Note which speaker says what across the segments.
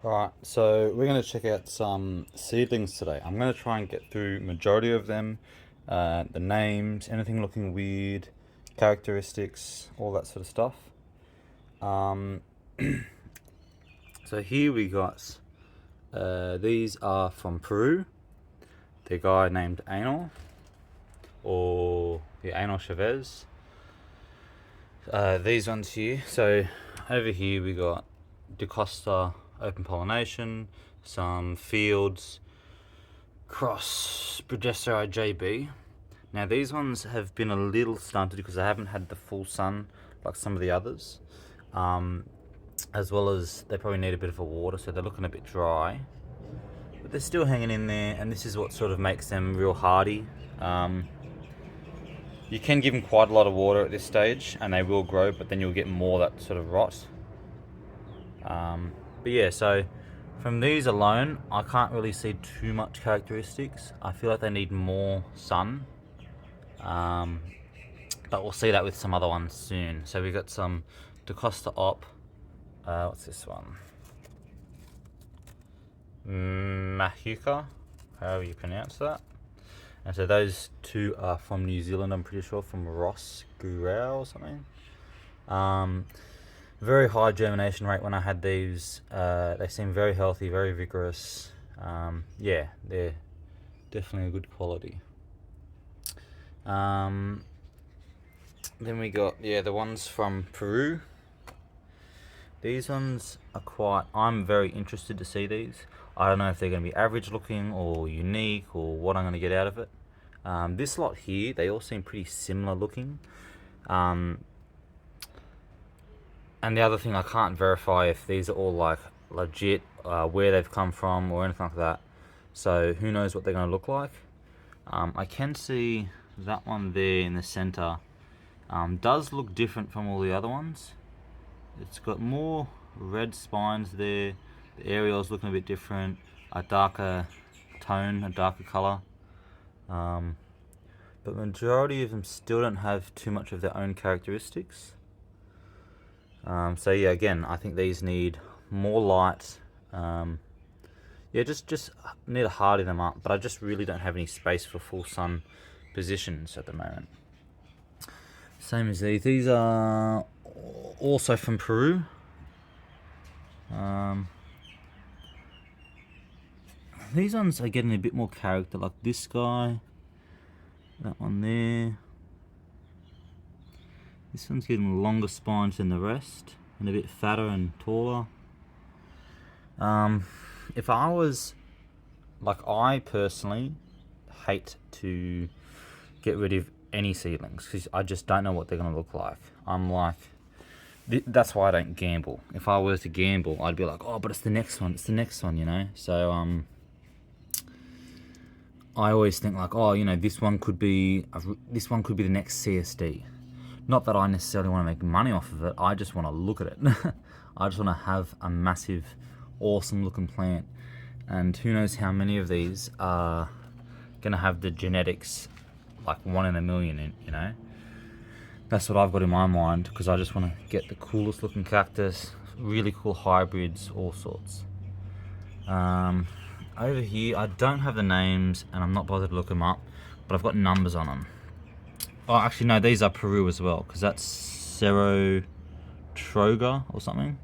Speaker 1: Alright, so we're going to check out some seedlings today. I'm going to try and get through majority of them, the names, anything looking weird, characteristics, all that sort of stuff. Um, so here we got, these are from Peru. The guy named Anal, or the Anal Chavez. These ones here. So over here we got DeCosta open pollination, some fields, cross Progesterite JB. Now these ones have been a little stunted because they haven't had the full sun like some of the others, as well as they probably need a bit of a water, so they're looking a bit dry, but they're still hanging in there, and this is what sort of makes them real hardy. You can give them quite a lot of water at this stage and they will grow, but then you'll get more that sort of rot. But yeah, so from these alone, I can't really see too much characteristics. I feel like they need more sun. But we'll see that with some other ones soon. So we've got some DeCosta Op. What's this one? Mahuka, however you pronounce that. And so those two are from New Zealand, I'm pretty sure, from Ross Gurau or something. Very high germination rate when I had these. They seem very healthy, very vigorous. Yeah, they're definitely a good quality. Then we got, the ones from Peru. These ones are quite, I'm very interested to see these. I don't know if they're going to be average looking or unique or what I'm going to get out of it. This lot here, they all seem pretty similar looking. And the other thing, I can't verify if these are all like legit, where they've come from or anything like that. So who knows what they're going to look like. I can see that one there in the center does look different from all the other ones. It's got more red spines there. The areola's looking a bit different, a darker tone, a darker color. But majority of them still don't have too much of their own characteristics. So yeah, again, I think these need more light. Just need to hardy them up, but I just really don't have any space for full sun positions at the moment. Same as these. These are also from Peru. These ones are getting a bit more character, like this guy, that one there. This one's getting longer spines than the rest, and a bit fatter and taller. If I was, like, I personally hate to get rid of any seedlings because I just don't know what they're going to look like. I'm like, that's why I don't gamble. If I was to gamble, I'd be like, oh, but it's the next one, you know? So, I always think like, oh, this one could be the next CSD. Not that I necessarily want to make money off of it. I just want to look at it. I just want to have a massive, awesome looking plant. And who knows how many of these are going to have the genetics like 1 in a million, That's what I've got in my mind, because I just want to get the coolest looking cactus, really cool hybrids, all sorts. Over here, I don't have the names, and I'm not bothered to look them up, but I've got numbers on them. Oh, actually, no, these are Peru as well, because that's Cerro Troga or something.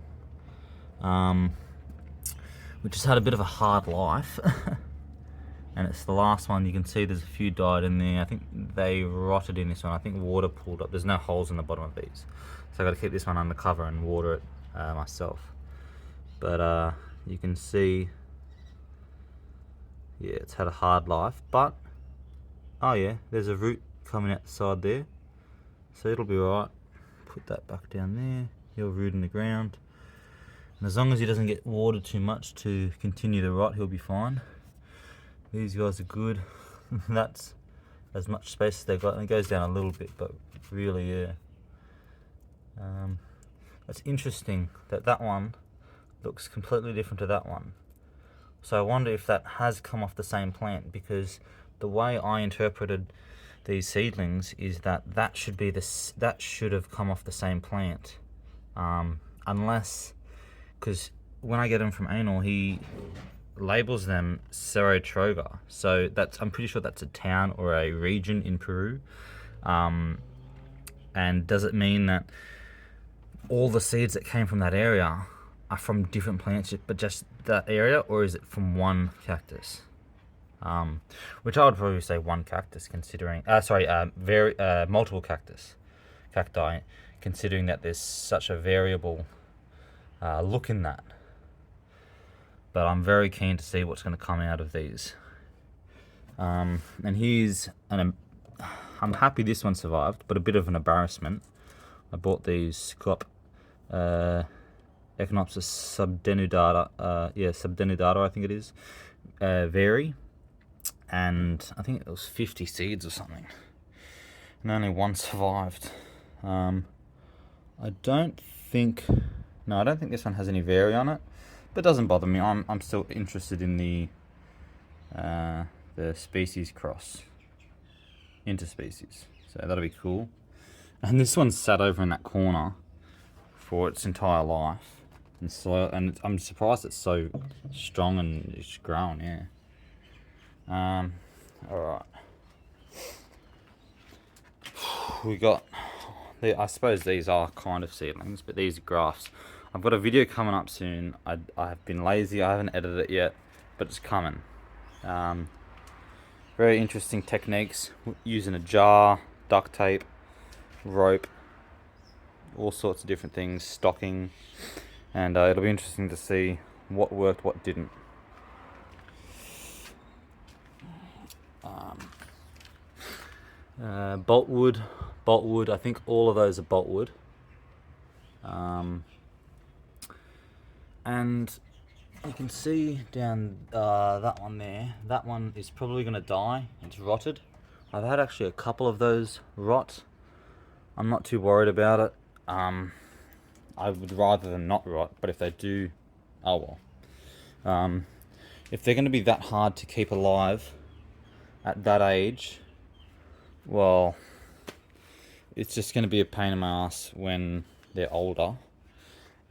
Speaker 1: Which has had a bit of a hard life. And it's the last one. You can see there's a few died in there. I think they rotted in this one. I think water pulled up. There's no holes in the bottom of these. So I've got to keep this one under cover and water it myself. But you can see, yeah, it's had a hard life. But, oh yeah, there's a root coming out the side there. So it'll be alright. Put that back down there. He'll root in the ground. And as long as he doesn't get watered too much to continue the rot, he'll be fine. These guys are good. That's as much space as they've got, and it goes down a little bit, but really, yeah. That's interesting that one looks completely different to that one. So I wonder if that has come off the same plant, because the way I interpreted these seedlings is that should have come off the same plant, unless, because when I get them from Anal, he labels them Serotroga. So I'm pretty sure that's a town or a region in Peru. And does it mean that all the seeds that came from that area are from different plants, but just that area, or is it from one cactus? Which I would probably say one cactus, considering multiple cacti, considering that there's such a variable look in that. But I'm very keen to see what's going to come out of these. And I'm happy this one survived, but a bit of an embarrassment. I bought these Echinopsis subdenudata, subdenudata I think it is, vary, and I think it was 50 seeds or something, and only one survived. I don't think this one has any vary on it, but it doesn't bother me. I'm still interested in the species cross, interspecies, so that'll be cool. And this one sat over in that corner for its entire life, and I'm surprised it's so strong and it's grown. All right, we got. I suppose these are kind of seedlings, but these are grafts. I've got a video coming up soon. I have been lazy. I haven't edited it yet, but it's coming. Very interesting techniques using a jar, duct tape, rope, all sorts of different things, stocking, and it'll be interesting to see what worked, what didn't. Boltwod, I think all of those are Boltwod. And you can see down that one there, that one is probably going to die. It's rotted. I've had actually a couple of those rot. I'm not too worried about it. I would rather them not rot, but if they do, oh well. If they're going to be that hard to keep alive at that age, well, it's just going to be a pain in my ass when they're older,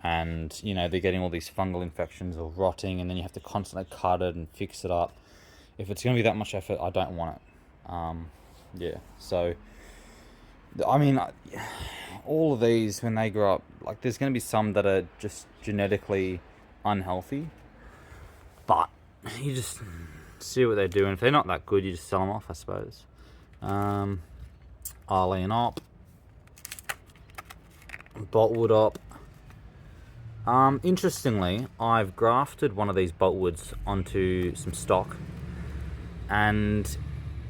Speaker 1: and they're getting all these fungal infections or rotting, and then you have to constantly cut it and fix it up. If it's going to be that much effort, I don't want it. So I mean, all of these, when they grow up, like, there's going to be some that are just genetically unhealthy, but you just see what they do, and if they're not that good, you just sell them off, I suppose. Arlene op, Boltwod op. Interestingly, I've grafted one of these Boltwoods onto some stock, and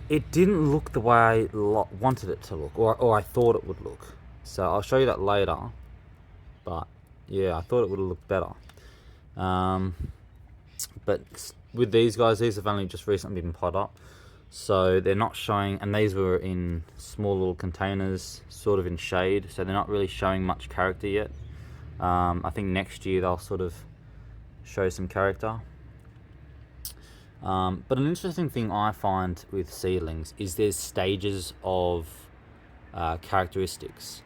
Speaker 1: it didn't look the way I wanted it to look, or I thought it would look. So I'll show you that later, but yeah, I thought it would have looked better. But with these guys, these have only just recently been potted up, so they're not showing, and these were in small little containers, sort of in shade, so they're not really showing much character yet. I think next year they'll sort of show some character. But an interesting thing I find with seedlings is there's stages of characteristics.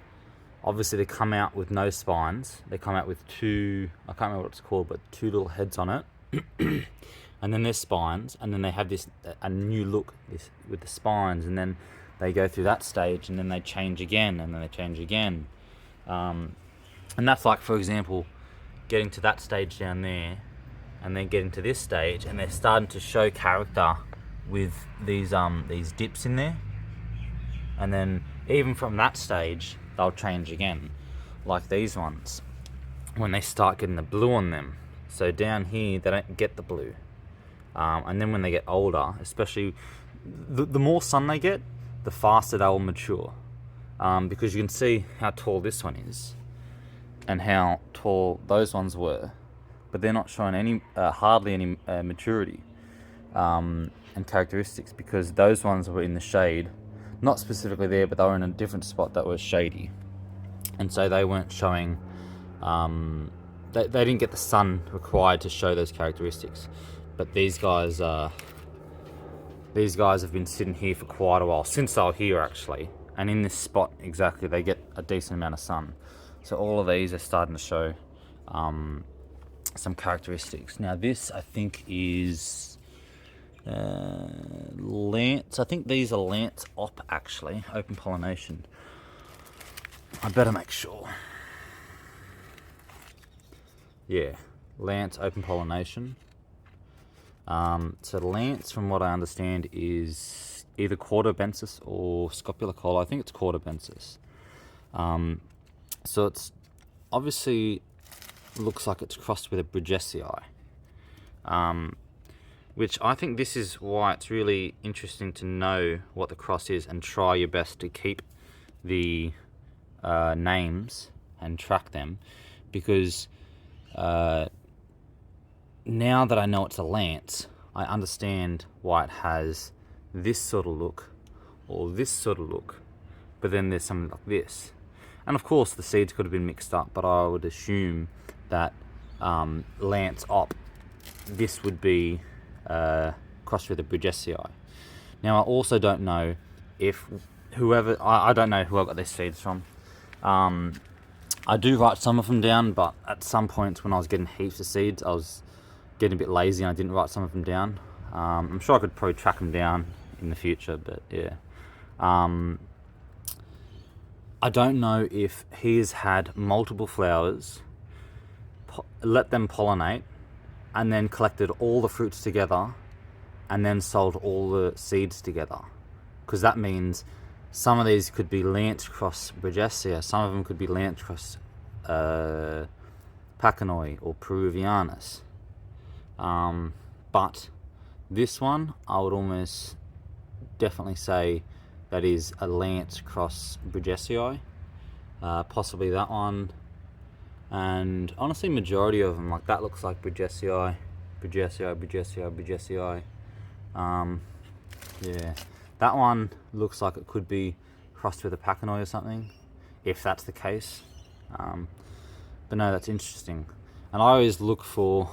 Speaker 1: Obviously, they come out with no spines. They come out with two, I can't remember what it's called, but two little heads on it. And then there's spines, and then they have a new look with the spines, and then they go through that stage, and then they change again, and then they change again. And that's like, for example, getting to that stage down there, and then getting to this stage, and they're starting to show character with these dips in there. And then even from that stage, they'll change again, like these ones, when they start getting the blue on them. So down here, they don't get the blue. And then when they get older, especially, the more sun they get, the faster they will mature. Because you can see how tall this one is, and how tall those ones were, but they're not showing hardly any maturity and characteristics, because those ones were in the shade, not specifically there, but they were in a different spot that was shady, and so they weren't showing. They didn't get the sun required to show those characteristics. But these guys have been sitting here for quite a while, since they were here actually, and in this spot exactly, they get a decent amount of sun. So all of these are starting to show some characteristics. Now this I think is Lance. I think these are Lance op actually, open pollination. I better make sure. Yeah, Lance open pollination. So Lance, from what I understand, is either quarterbensis or scopulocola. I think it's quarterbensis. So it's obviously looks like it's crossed with a Bruggesii, which I think this is why it's really interesting to know what the cross is and try your best to keep the names and track them, because now that I know it's a Lance, I understand why it has this sort of look or this sort of look, but then there's something like this. And of course the seeds could have been mixed up, but I would assume that Lance op, this would be crossed with a Bruggesii. Now I also don't know if whoever, I don't know who I got these seeds from. I do write some of them down, but at some points when I was getting heaps of seeds, I was getting a bit lazy and I didn't write some of them down. I'm sure I could probably track them down in the future, but yeah. I don't know if he has had multiple flowers, let them pollinate, and then collected all the fruits together, and then sold all the seeds together. Because that means some of these could be Lance cross Bruggesii, some of them could be Lance cross Pachanoi or Peruvianus. But this one, I would almost definitely say that is a Lance cross Bruggesii. Possibly that one. And honestly, majority of them, like that looks like Bruggesii, Bruggesii, Bruggesii, Bruggesii. Yeah, that one looks like it could be crossed with a Pachanoi or something, if that's the case. But no, that's interesting. And I always look for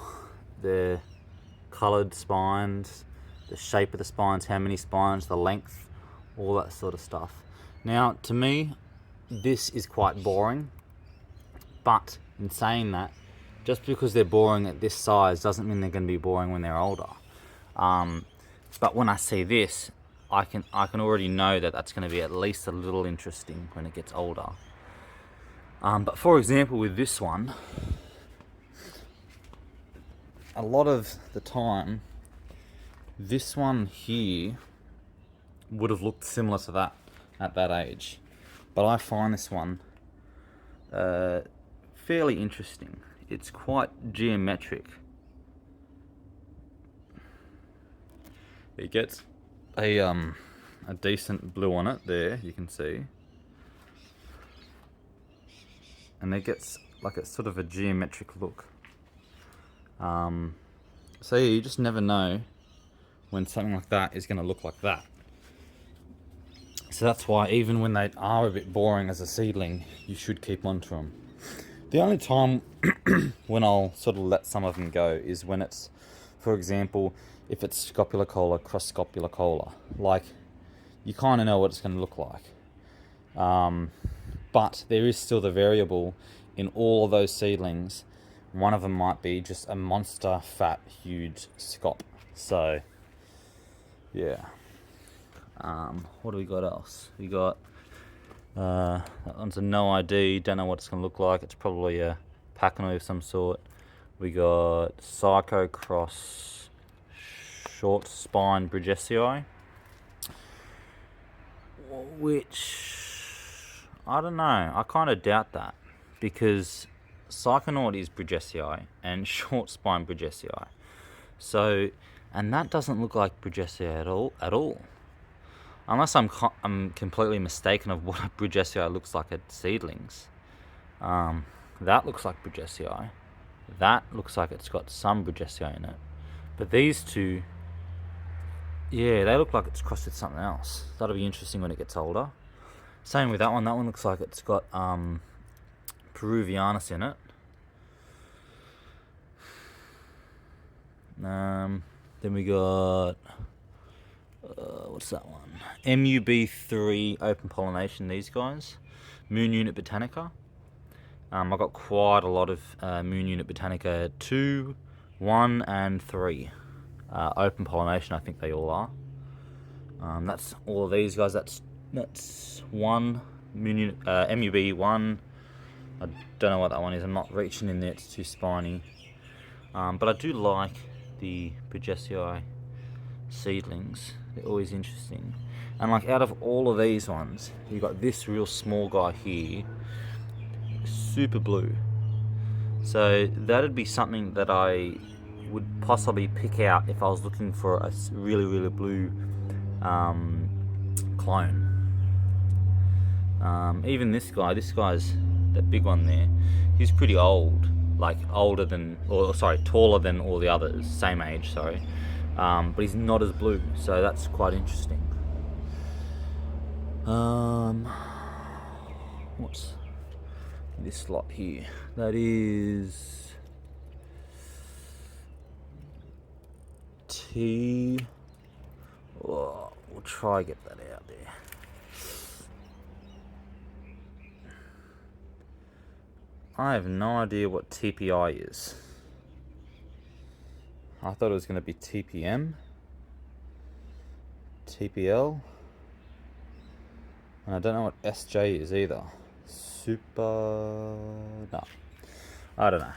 Speaker 1: the coloured spines, the shape of the spines, how many spines, the length, all that sort of stuff. Now, to me, this is quite boring, but in saying that, just because they're boring at this size doesn't mean they're going to be boring when they're older. But when I see this, I can already know that that's going to be at least a little interesting when it gets older. But for example, with this one, a lot of the time, this one here would have looked similar to that at that age. But I find this one fairly interesting. It's quite geometric. It gets a decent blue on it there, you can see. And it gets like a sort of a geometric look. So yeah, you just never know when something like that is going to look like that. So that's why even when they are a bit boring as a seedling, you should keep on to them. The only time when I'll sort of let some of them go is when it's, for example, if it's scopulocola cross scopulocola. Like, you kind of know what it's going to look like. But there is still the variable in all of those seedlings. One of them might be just a monster, fat, huge scop. So, yeah. What do we got else? We got, that one's a no ID, don't know what it's going to look like. It's probably a Pachanoi of some sort. We got Psycho cross short spine Bruggesii, which, I don't know, I kind of doubt that, because Psychonaut is Bruggesii and short spine Bruggesii. So, and that doesn't look like Bruggesii at all. Unless I'm completely mistaken of what a Bruggesii looks like at seedlings. That looks like Bruggesii. That looks like it's got some Bruggesii in it. But these two, yeah, they look like it's crossed with something else. That'll be interesting when it gets older. Same with that one. That one looks like it's got Peruvianus in it. Then we got, what's that one? MUB3 open pollination, these guys. Moon Unit Botanica. I've got quite a lot of Moon Unit Botanica 2, 1 and 3. Open pollination, I think they all are. That's all of these guys. That's one Moon Unit, MUB 1. I don't know what that one is. I'm not reaching in there, it's too spiny. But I do like the Trichocereus Seedlings. They're always interesting. And like out of all of these ones, you've got this real small guy here, super blue. So that'd be something that I would possibly pick out if I was looking for a really, really blue clone. Even this guy's that big one there. He's pretty old, like taller than all the others, same age, sorry. But he's not as blue, so that's quite interesting. What's this lot here? That is T. Oh, we'll try get that out there. I have no idea what TPI is. I thought it was going to be TPM, TPL, and I don't know what SJ is either. No, I don't know.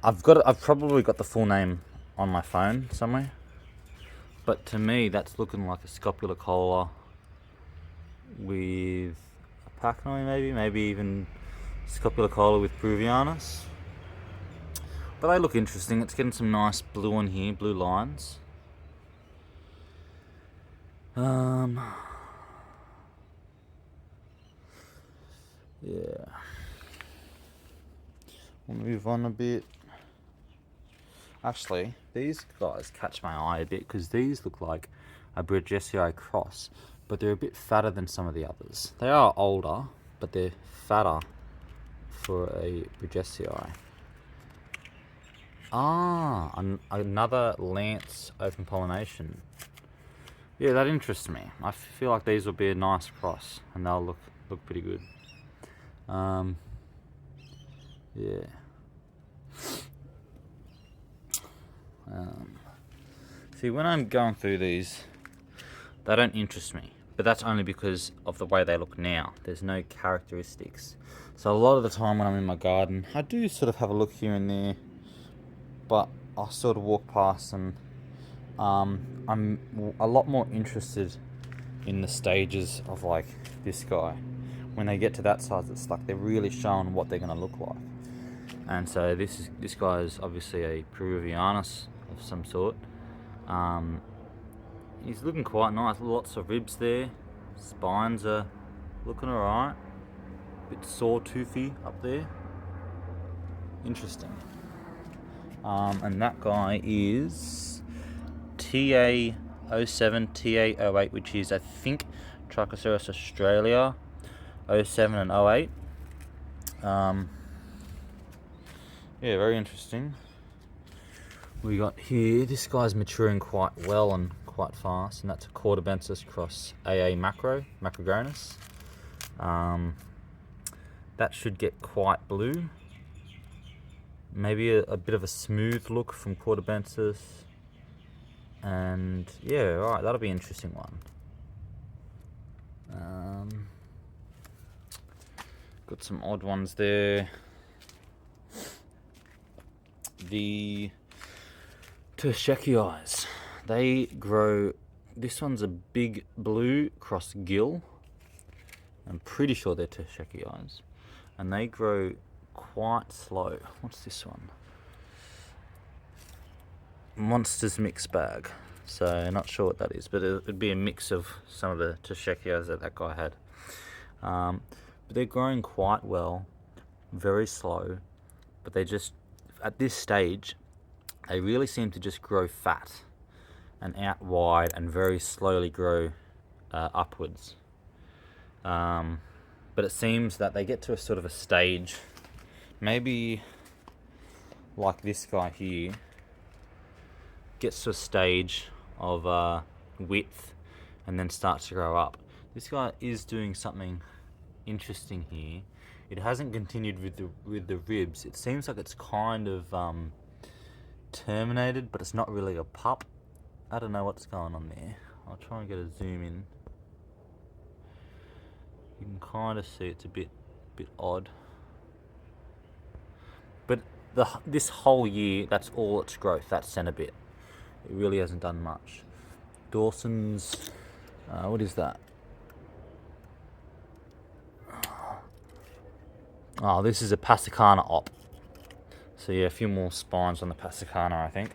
Speaker 1: I've probably got the full name on my phone somewhere, but to me that's looking like a scopulicola with a pacnoid, maybe even scopulicola with Peruvianus. But they look interesting. It's getting some nice blue on here, blue lines. Yeah. We'll move on a bit. Actually, these guys catch my eye a bit because these look like a Trichocereus cross, but they're a bit fatter than some of the others. They are older, but they're fatter for a Trichocereus. Another Lance open pollination. Yeah, that interests me. I feel like these will be a nice cross, and they'll look pretty good. Yeah. See, when I'm going through these, they don't interest me, but that's only because of the way they look now. There's no characteristics. So a lot of the time when I'm in my garden, I do sort of have a look here and there, but I'll sort of walk past and I'm a lot more interested in the stages of like this guy. When they get to that size, it's like they're really showing what they're going to look like. And so this guy is obviously a Peruvianus of some sort. He's looking quite nice. Lots of ribs there. Spines are looking alright. Bit sawtoothy up there. Interesting. And that guy is TA07, TA08, which is I think Trichocereus Australia 07 and 08. Yeah, very interesting. We got here, this guy's maturing quite well and quite fast, and that's a Cordobensis cross AA Macrogranus. That should get quite blue. Maybe a bit of a smooth look from Cordobensis. And yeah, alright, that'll be an interesting one. Got some odd ones there. The Trichocereus, they grow. This one's a big blue cross gill. I'm pretty sure they're Trichocereus, and they grow quite slow. What's this one? Monsters mix bag. So not sure what that is, but it'd be a mix of some of the Trichocereus that guy had. But they're growing quite well, very slow, but they just, at this stage, they really seem to just grow fat and out wide and very slowly grow upwards. But it seems that they get to a sort of a stage, maybe like this guy here, gets to a stage of width and then starts to grow up. This guy is doing something interesting here It hasn't continued with the ribs. It seems like it's kind of terminated, but it's not really a pup. I don't know what's going on there. I'll try and get a zoom in. You can kind of see it's a bit odd. But this whole year, that's all its growth, that centre bit. It really hasn't done much. Dawson's, what is that? Oh, this is a Pasicana op. So yeah, a few more spines on the Pasicana, I think.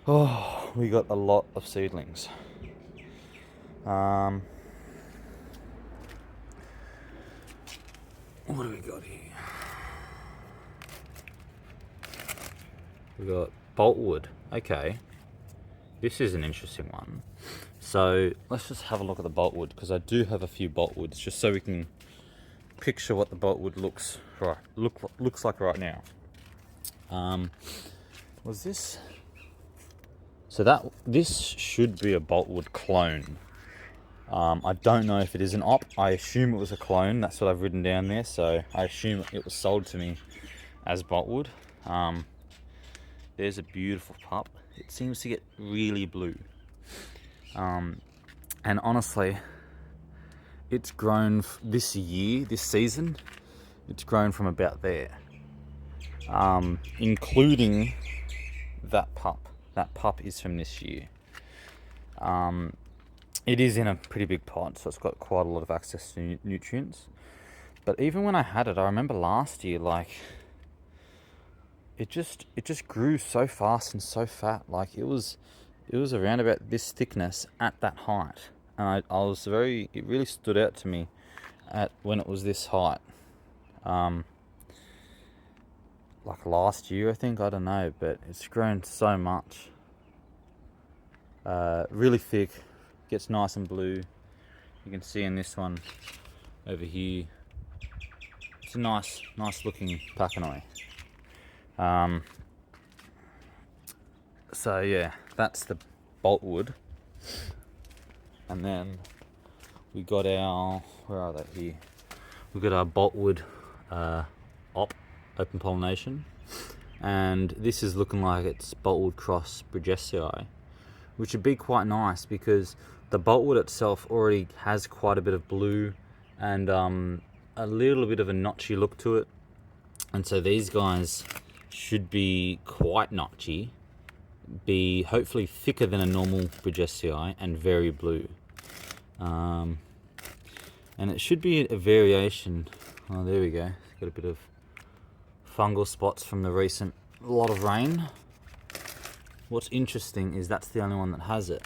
Speaker 1: Oh, we got a lot of seedlings. What do we got here? We got Boltwod. Okay, this is an interesting one. So let's just have a look at the Boltwod, because I do have a few Boltwoods, just so we can picture what the Boltwod looks like right now. Was this? So this should be a Boltwod clone. I don't know if it is an op. I assume it was a clone. That's what I've written down there. So I assume it was sold to me as Boltwod. There's a beautiful pup. It seems to get really blue. And honestly, it's grown this season, it's grown from about there. Including that pup. That pup is from this year. It is in a pretty big pot, so it's got quite a lot of access to nutrients. But even when I had it, I remember last year, like, it just grew so fast and so fat. Like, it was around about this thickness at that height, and it really stood out to me when it was this height. Like last year, I think, I don't know, but it's grown so much. Really thick, gets nice and blue. You can see in this one over here, it's a nice looking Pachanoi. So yeah, that's the Boltwod. And then we got our, where are they here? We got our Boltwod op, open pollination. And this is looking like it's Boltwod cross Brigesii, which would be quite nice because the Boltwod itself already has quite a bit of blue and a little bit of a notchy look to it. And so these guys should be quite notchy, be hopefully thicker than a normal Brigesii and very blue. And it should be a variation. Oh, there we go. Got a bit of fungal spots from the recent lot of rain. What's interesting is that's the only one that has it.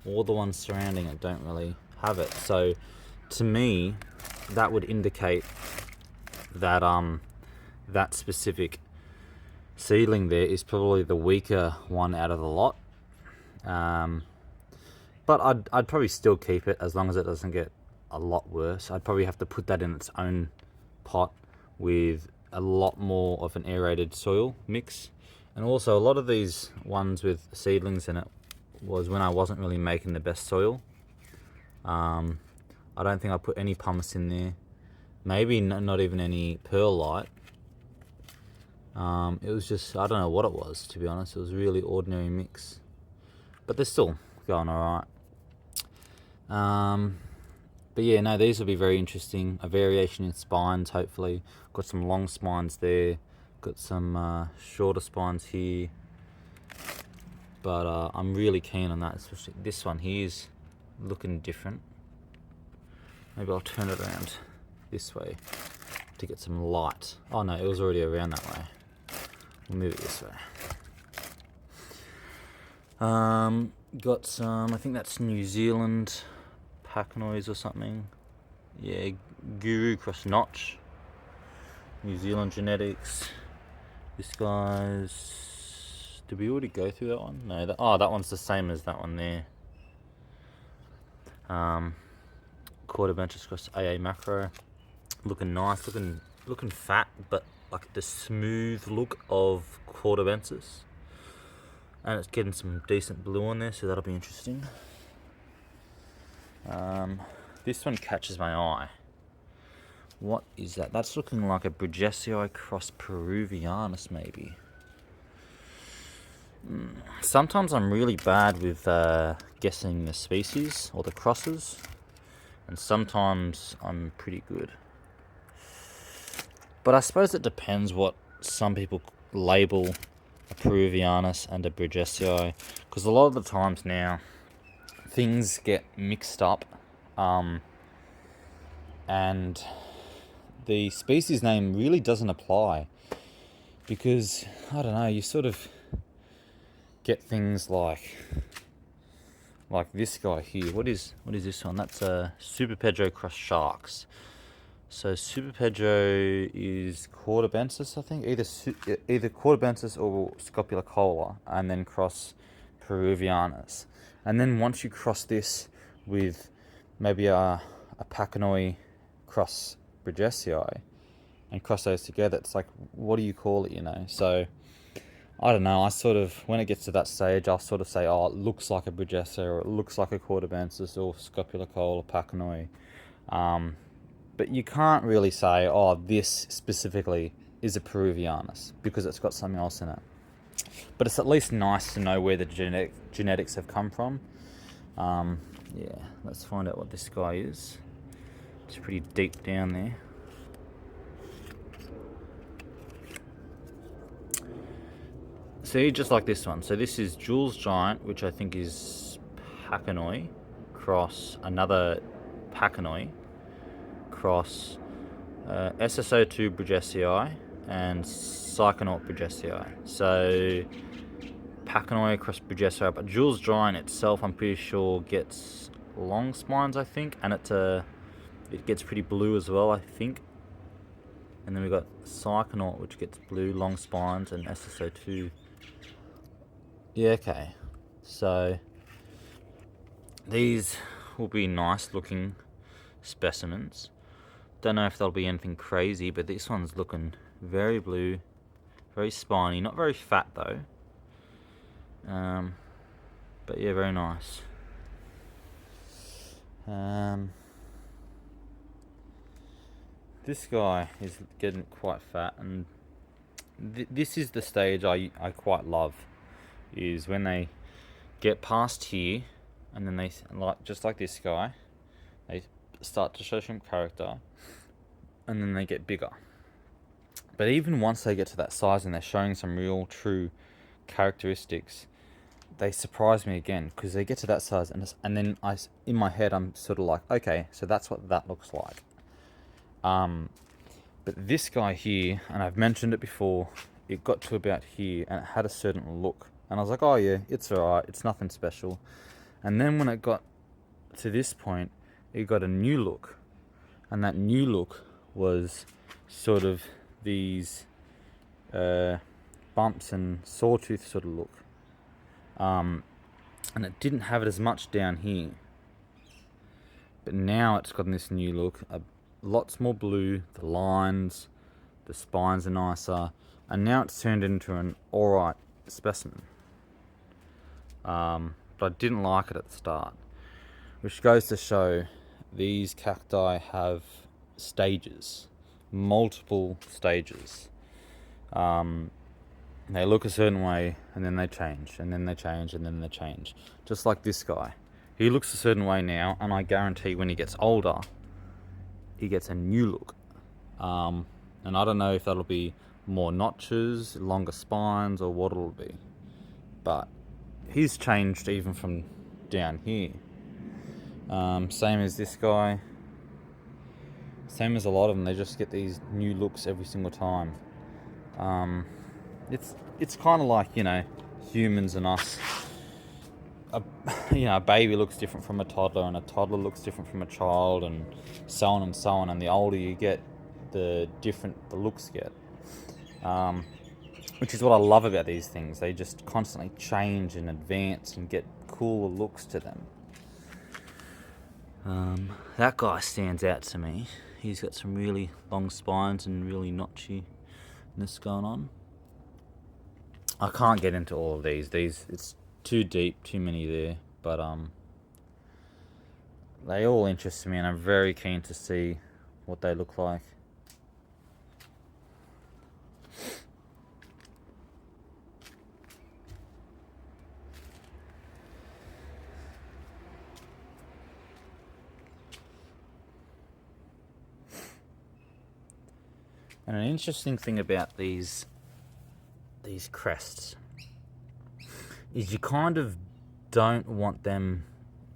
Speaker 1: All the ones surrounding it don't really have it. So to me, that would indicate that that specific seedling there is probably the weaker one out of the lot. But I'd probably still keep it as long as it doesn't get a lot worse. I'd probably have to put that in its own pot with a lot more of an aerated soil mix. And also a lot of these ones with seedlings in it was when I wasn't really making the best soil. I don't think I put any pumice in there. Maybe not even any perlite. It was just, I don't know what it was, to be honest. It was a really ordinary mix. But they're still going alright. But yeah, no, these will be very interesting. A variation in spines, hopefully. Got some long spines there. Got some shorter spines here. But I'm really keen on that, especially this one here is looking different. Maybe I'll turn it around this way to get some light. Oh no, it was already around that way. We'll move it this way. Got some, I think that's New Zealand Pacanois or something. Yeah, Guru Cross Notch. New Zealand genetics. This guy's, did we already go through that one? No, that one's the same as that one there. Quarterbenchers cross AA macro. Looking nice, looking fat, but like the smooth look of Quarterbenchers. And it's getting some decent blue on there, so that'll be interesting. This one catches my eye. What is that? That's looking like a Bruggesii cross Peruvianus, maybe. Sometimes I'm really bad with guessing the species or the crosses, and sometimes I'm pretty good. But I suppose it depends what some people label a Peruvianus and a Bruggesii, because a lot of the times now things get mixed up, and the species name really doesn't apply, because I don't know, you sort of get things like this guy here. What is this one? That's a Super Pedro cross Sharks. So Super Pedro is Cordobensis, I think, either Cordobensis or Scopulicola, and then cross Peruvianus. And then once you cross this with maybe a Pachanoi cross Bruggesii and cross those together, it's like, what do you call it, you know? So I don't know, I sort of, when it gets to that stage, I'll sort of say, oh, it looks like a Bruggesii, or it looks like a Cordobensis, or Scopulicola, Pachanoi. But you can't really say, oh, this specifically is a Peruvianus, because it's got something else in it. But it's at least nice to know where the genetics have come from. Yeah, let's find out what this guy is. It's pretty deep down there. See, just like this one. So this is Jules Giant, which I think is Pachanoi, cross another Pachanoi, cross SSO2 Bruggesii and Psychonaut Bruggesii. So Pachanoi cross Bruggesii, but Jules Giant itself, I'm pretty sure, gets long spines, I think, and it gets pretty blue as well, I think. And then we've got Psychonaut, which gets blue, long spines, and SSO2. Yeah, okay. So these will be nice looking specimens. Don't know if there'll be anything crazy, but this one's looking very blue, very spiny, not very fat though. But yeah, very nice. This guy is getting quite fat, and this is the stage I quite love, is when they get past here, and then they, just like this guy, they start to show some character, and then they get bigger. But even once they get to that size and they're showing some real true characteristics, they surprise me again, because they get to that size, and then in my head I'm sort of like, okay, so that's what that looks like. But this guy here, and I've mentioned it before, it got to about here and it had a certain look, and I was like, oh yeah, it's alright, it's nothing special. And then when it got to this point, it got a new look, and that new look was sort of these bumps and sawtooth sort of look, and it didn't have it as much down here, but now it's gotten this new look, lots more blue, the lines, the spines are nicer, and now it's turned into an alright specimen. But I didn't like it at the start, which goes to show these cacti have stages, multiple stages. They look a certain way, and then they change, and then they change, and then they change. Just like this guy. He looks a certain way now, and I guarantee when he gets older, he gets a new look. And I don't know if that'll be more notches, longer spines, or what it'll be. But he's changed even from down here. Same as this guy. Same as a lot of them, they just get these new looks every single time. It's kind of like, you know, humans and us. A baby looks different from a toddler, and a toddler looks different from a child, and so on and so on. And the older you get, the different the looks get. Which is what I love about these things. They just constantly change and advance and get cooler looks to them. That guy stands out to me. He's got some really long spines and really notchiness going on. I can't get into all of these. It's too deep, too many there. But they all interest me, and I'm very keen to see what they look like. And an interesting thing about these crests is you kind of don't want them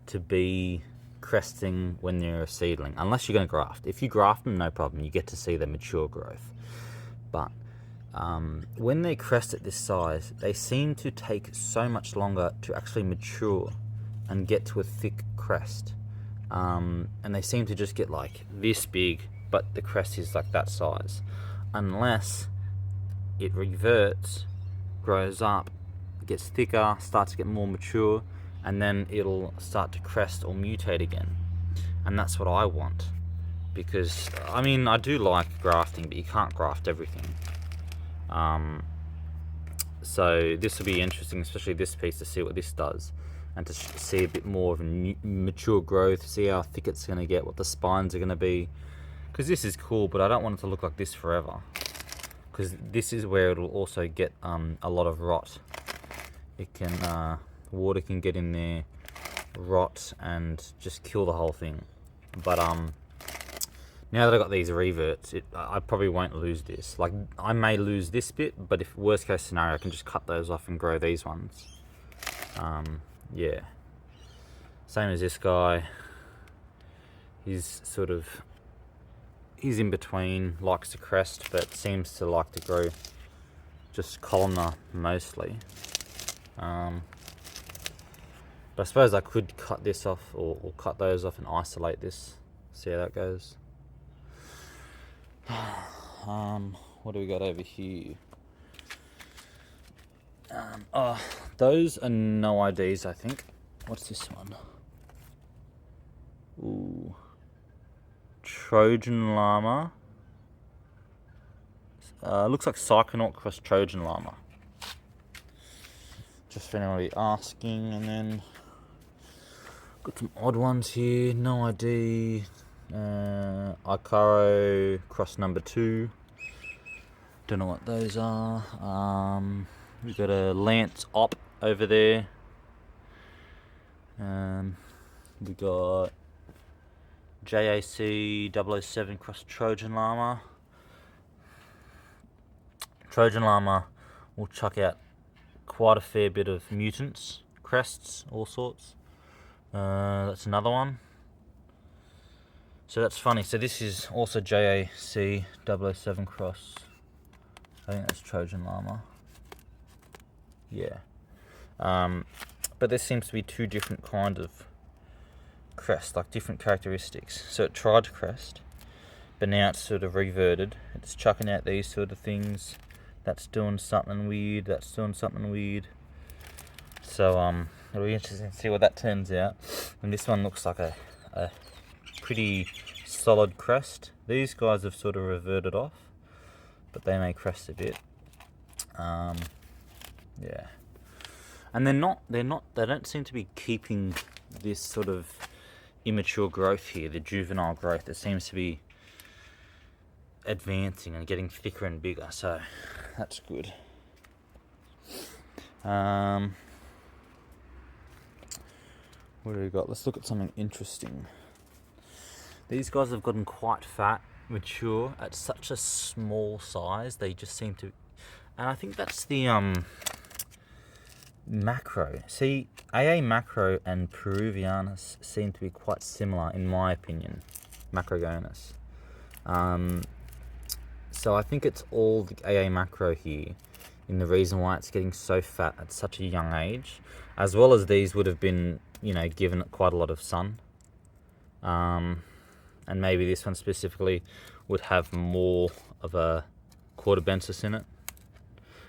Speaker 1: to be cresting when they're a seedling, unless you're going to graft. If you graft them, no problem, you get to see the mature growth. But when they crest at this size, they seem to take so much longer to actually mature and get to a thick crest. And they seem to just get like this big, but the crest is like that size. Unless it reverts, grows up, gets thicker, starts to get more mature, and then it'll start to crest or mutate again. And that's what I want. Because, I mean, I do like grafting, but you can't graft everything. So this will be interesting, especially this piece, to see what this does. And to see a bit more of a mature growth, see how thick it's going to get, what the spines are going to be. Because this is cool, but I don't want it to look like this forever. Because this is where it'll also get a lot of rot. It can, water can get in there, rot, and just kill the whole thing. But now that I've got these reverts, I probably won't lose this. Like, I may lose this bit, but if worst case scenario, I can just cut those off and grow these ones. Yeah. Same as this guy. He's in between, likes to crest, but seems to like to grow just columnar mostly. But I suppose I could cut this off, or cut those off and isolate this. See how that goes. What do we got over here? Those are no IDs, I think. What's this one? Ooh. Trojan llama. Looks like Psychonaut cross Trojan llama. Just for anybody asking. And then got some odd ones here. No ID. Icaro cross number 2. Don't know what those are. We've got a Lance Op over there. We got JAC 007 cross Trojan llama. Trojan llama will chuck out quite a fair bit of mutants, crests, all sorts. That's another one. So that's funny. So this is also JAC 007 cross. I think that's Trojan llama. Yeah. But there seems to be two different kind of crest, like different characteristics. So it tried to crest, but now it's sort of reverted. It's chucking out these sort of things. That's doing something weird. That's doing something weird. So it'll be interesting to see what that turns out. And this one looks like a pretty solid crest. These guys have sort of reverted off, but they may crest a bit. Yeah. And they don't seem to be keeping this sort of immature growth here, the juvenile growth. It seems to be advancing and getting thicker and bigger, so that's good. What do we got? Let's look at something interesting. These guys have gotten quite fat, mature at such a small size. They just seem to, and I think that's the macro. See, AA macro and Peruvianus seem to be quite similar in my opinion. Macrogonus. So I think it's all the AA macro here in the reason why it's getting so fat at such a young age, as well as these would have been, given it quite a lot of sun. And maybe this one specifically would have more of a Cordobensis in it.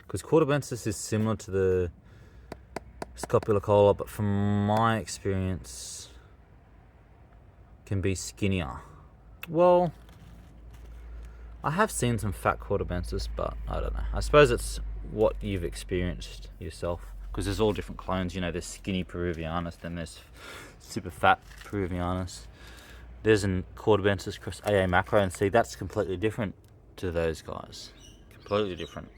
Speaker 1: Because Cordobensis is similar to the Scopulicola, but from my experience, can be skinnier. Well, I have seen some fat Cordobensis, but I don't know. I suppose it's what you've experienced yourself. because there's all different clones. You know, there's skinny Peruvianus, then there's super fat Peruvianus. There's an Cordobensis cross AA macro, and see, that's completely different to those guys. Completely different.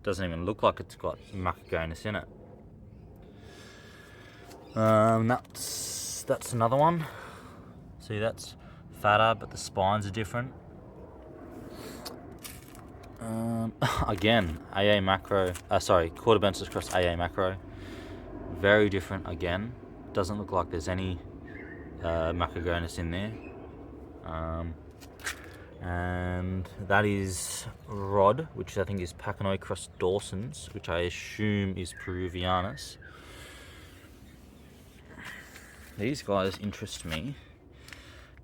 Speaker 1: Doesn't even look like it's got Macagonus in it. That's another one. See, that's fatter, but the spines are different. Again, AA macro. Cordobensis cross AA macro. Very different again. Doesn't look like there's any Macagonus in there. And that is Rod, which I think is Pachanoi cross Dawson's, which I assume is Peruvianus. These guys interest me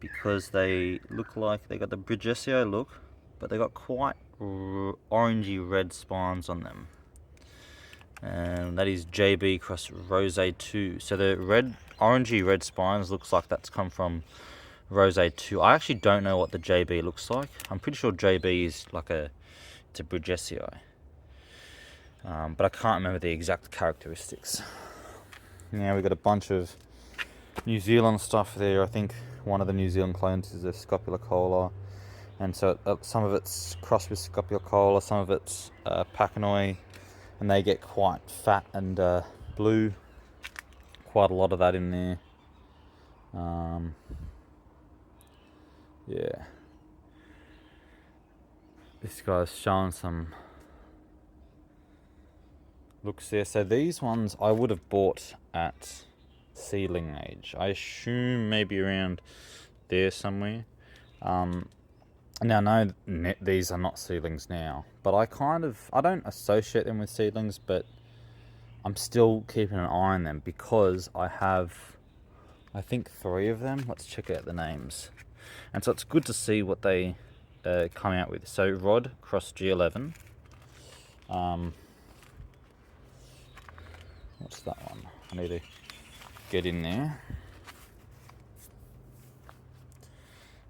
Speaker 1: because they look like they got the Brigesio look, but they got quite orangey red spines on them. And that is JB cross Rose 2. So the orangey red spines looks like that's come from Rose 2. I actually don't know what the JB looks like. I'm pretty sure JB is like it's a Brigesio. But I can't remember the exact characteristics. Now we've got a bunch of New Zealand stuff there. I think one of the New Zealand clones is a Scopulocola, and so some of it's crossed with Scopulocola, some of it's Pachanoi, and they get quite fat and blue. Quite a lot of that in there. Yeah. This guy's showing some looks there. So these ones I would have bought at seedling age. I assume maybe around there somewhere. Now, no, these are not seedlings now, but I don't associate them with seedlings, but I'm still keeping an eye on them because I have, I think, 3 of them. Let's check out the names. And so it's good to see what they come out with. So Rod cross G11. What's that one? I need to get in there.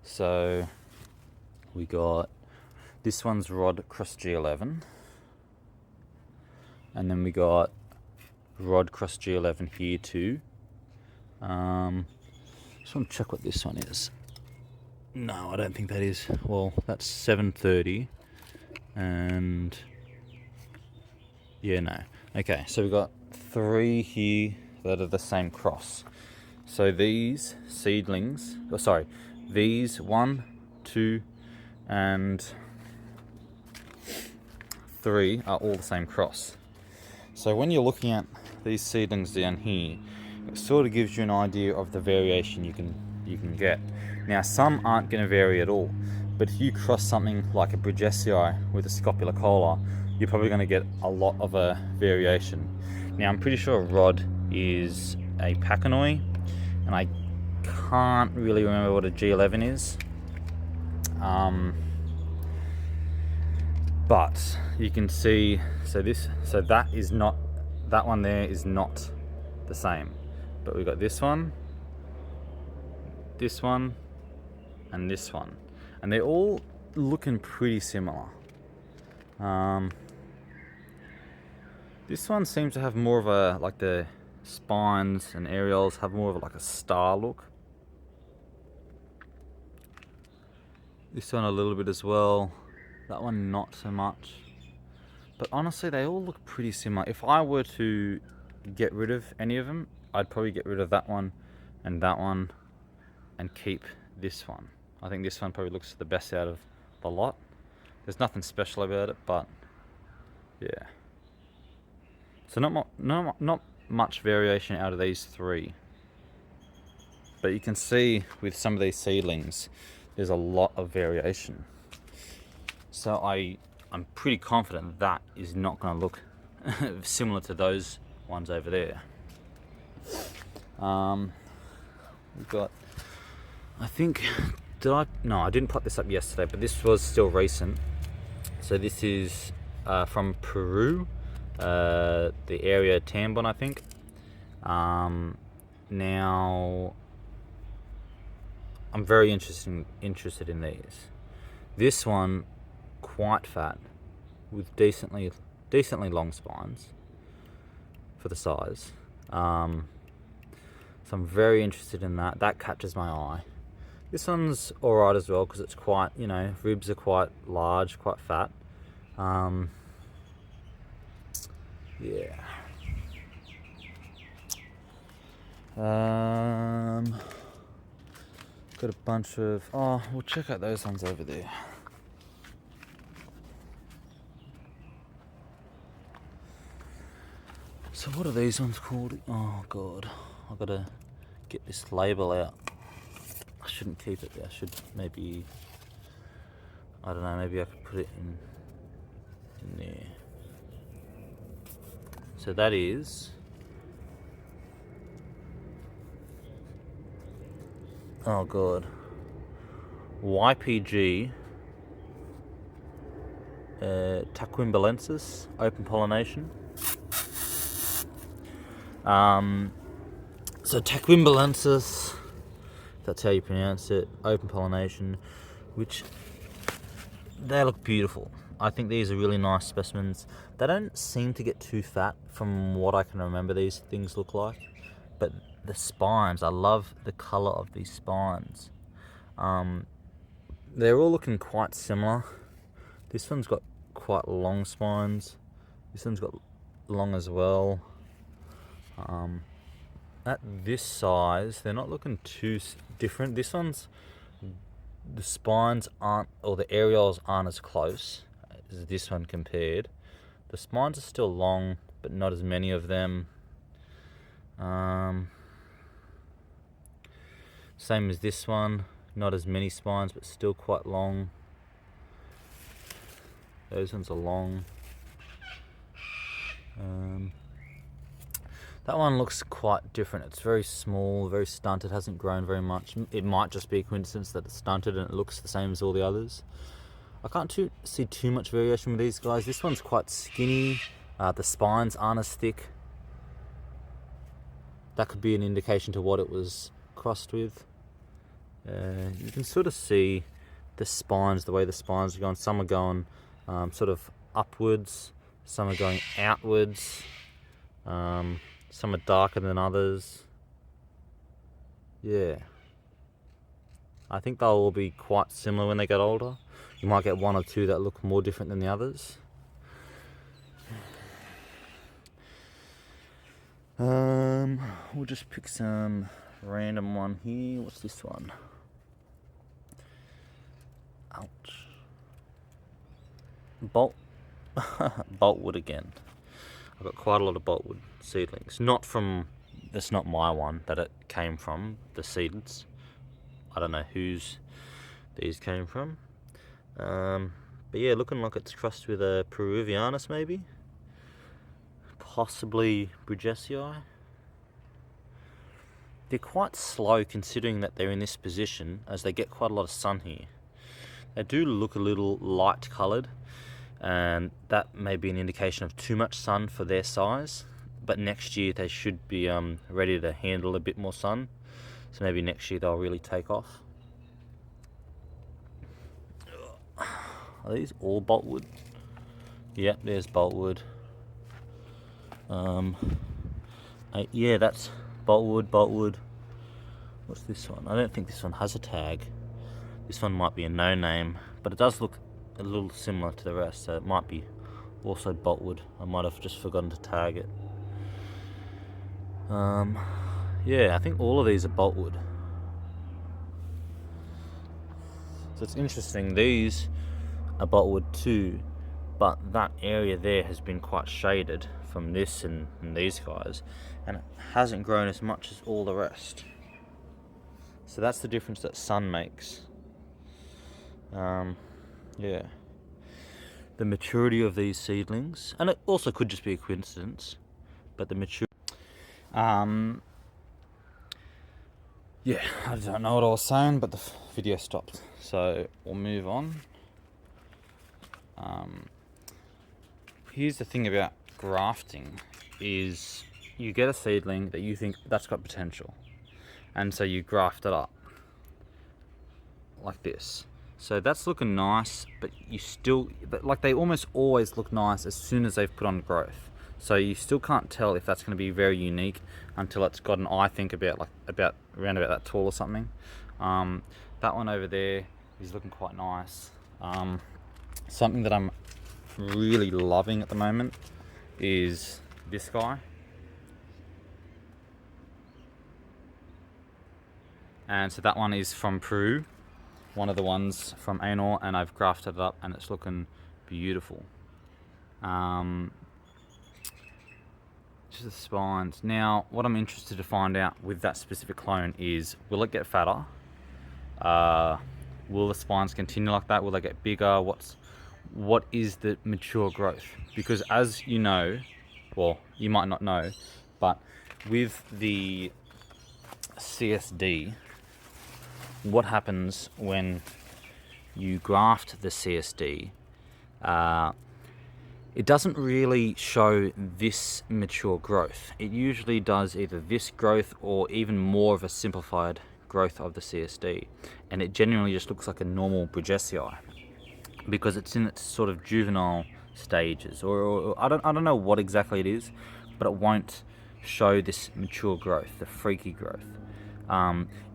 Speaker 1: So we got, this one's Rod cross G11, and then we got Rod cross G11 here too. Just want to check what this one is. No, I don't think that is. Well, that's 730, and yeah, no. Okay, so we've got 3 here that are the same cross. So these seedlings, these 1, 2, and 3 are all the same cross. So when you're looking at these seedlings down here, it sort of gives you an idea of the variation you can get. Now, some aren't going to vary at all, but if you cross something like a Brigesii with a Scopulocola, you're probably going to get a lot of a variation. Now, I'm pretty sure Rod is a Pachanoi, and I can't really remember what a G11 is. But you can see, so that one there is not the same. But we've got this one, and this one. And they're all looking pretty similar. This one seems to have more of a, like the spines and areoles have more of like a star look. This one a little bit as well. That one not so much. But honestly, they all look pretty similar. If I were to get rid of any of them, I'd probably get rid of that one and keep this one. I think this one probably looks the best out of the lot. There's nothing special about it, but yeah. So not much variation out of these 3. But you can see with some of these seedlings, there's a lot of variation. So I'm pretty confident that is not going to look similar to those ones over there. We've got, I think, no, I didn't put this up yesterday, but this was still recent. So this is from Peru, the area Tambon, I think. Now, I'm very interested in these. This one, quite fat, with decently long spines. for the size. So I'm very interested in that. That catches my eye. This one's alright as well because it's quite, you know, ribs are quite large, quite fat. Yeah. Got a bunch of, oh, we'll check out those ones over there. So what are these ones called? Oh god, I've got to get this label out. I shouldn't keep it there. I should maybe, I don't know, maybe I could put it in there. So that is, oh god, YPG Taquimbalensis, open pollination. So Taquimbalensis, that's how you pronounce it, open pollination, which they look beautiful. I think these are really nice specimens. They don't seem to get too fat from what I can remember these things look like, but the spines, I love the color of these spines. They're all looking quite similar. This one's got quite long spines. This one's got long as well. At this size, they're not looking too different. This one's, the spines aren't, or the areoles aren't as close as this one compared. The spines are still long, but not as many of them. Same as this one, not as many spines, but still quite long. Those ones are long. That one looks quite different. It's very small, very stunted, hasn't grown very much. It might just be a coincidence that it's stunted and it looks the same as all the others. I can't see too much variation with these guys. This one's quite skinny. The spines aren't as thick. That could be an indication to what it was crossed with. You can sort of see the spines, the way the spines are going. Some are going sort of upwards, some are going outwards. Some are darker than others. Yeah. I think they'll all be quite similar when they get older. You might get one or two that look more different than the others. We'll just pick some random one here. What's this one? Ouch. Boltwod again. I've got quite a lot of Boltwod seedlings. That's not my one that it came from, the seeds. I don't know whose these came from. But yeah, looking like it's crossed with a Peruvianus maybe. Possibly Bridgesii. They're quite slow considering that they're in this position, as they get quite a lot of sun here. They do look a little light coloured, and that may be an indication of too much sun for their size, but next year they should be ready to handle a bit more sun, so maybe next year they'll really take off. Are these all Boltwod? Yep, there's Boltwod. Yeah, that's Boltwod. What's this one? I don't think this one has a tag. This one might be a no name, but it does look a little similar to the rest, so it might be also Boltwod. I might have just forgotten to tag it. Yeah, I think all of these are Boltwod. So it's interesting, these are Boltwod too, but that area there has been quite shaded from this and these guys, and it hasn't grown as much as all the rest. So that's the difference that sun makes. Yeah. The maturity of these seedlings, and it also could just be a coincidence, but the maturity. Yeah, I don't know what I was saying, but the video stopped, so we'll move on. Here's the thing about grafting, is you get a seedling that you think that's got potential, and so you graft it up like this. So that's looking nice, but you still, like, they almost always look nice as soon as they've put on growth. So you still can't tell if that's going to be very unique until it's got an, I think, about around about that tall or something. That one over there is looking quite nice. Something that I'm really loving at the moment is this guy. And so that one is from Peru, one of the ones from Anor, and I've grafted it up and it's looking beautiful. Just the spines. Now, what I'm interested to find out with that specific clone is, will it get fatter? Will the spines continue like that? Will they get bigger? What is the mature growth? Because as you know, well, you might not know, but with the CSD, what happens when you graft the CSD, it doesn't really show this mature growth. It usually does either this growth or even more of a simplified growth of the CSD, and it genuinely just looks like a normal Bruggesii because it's in its sort of juvenile stages, or I don't know what exactly it is, but it won't show this mature growth, the freaky growth.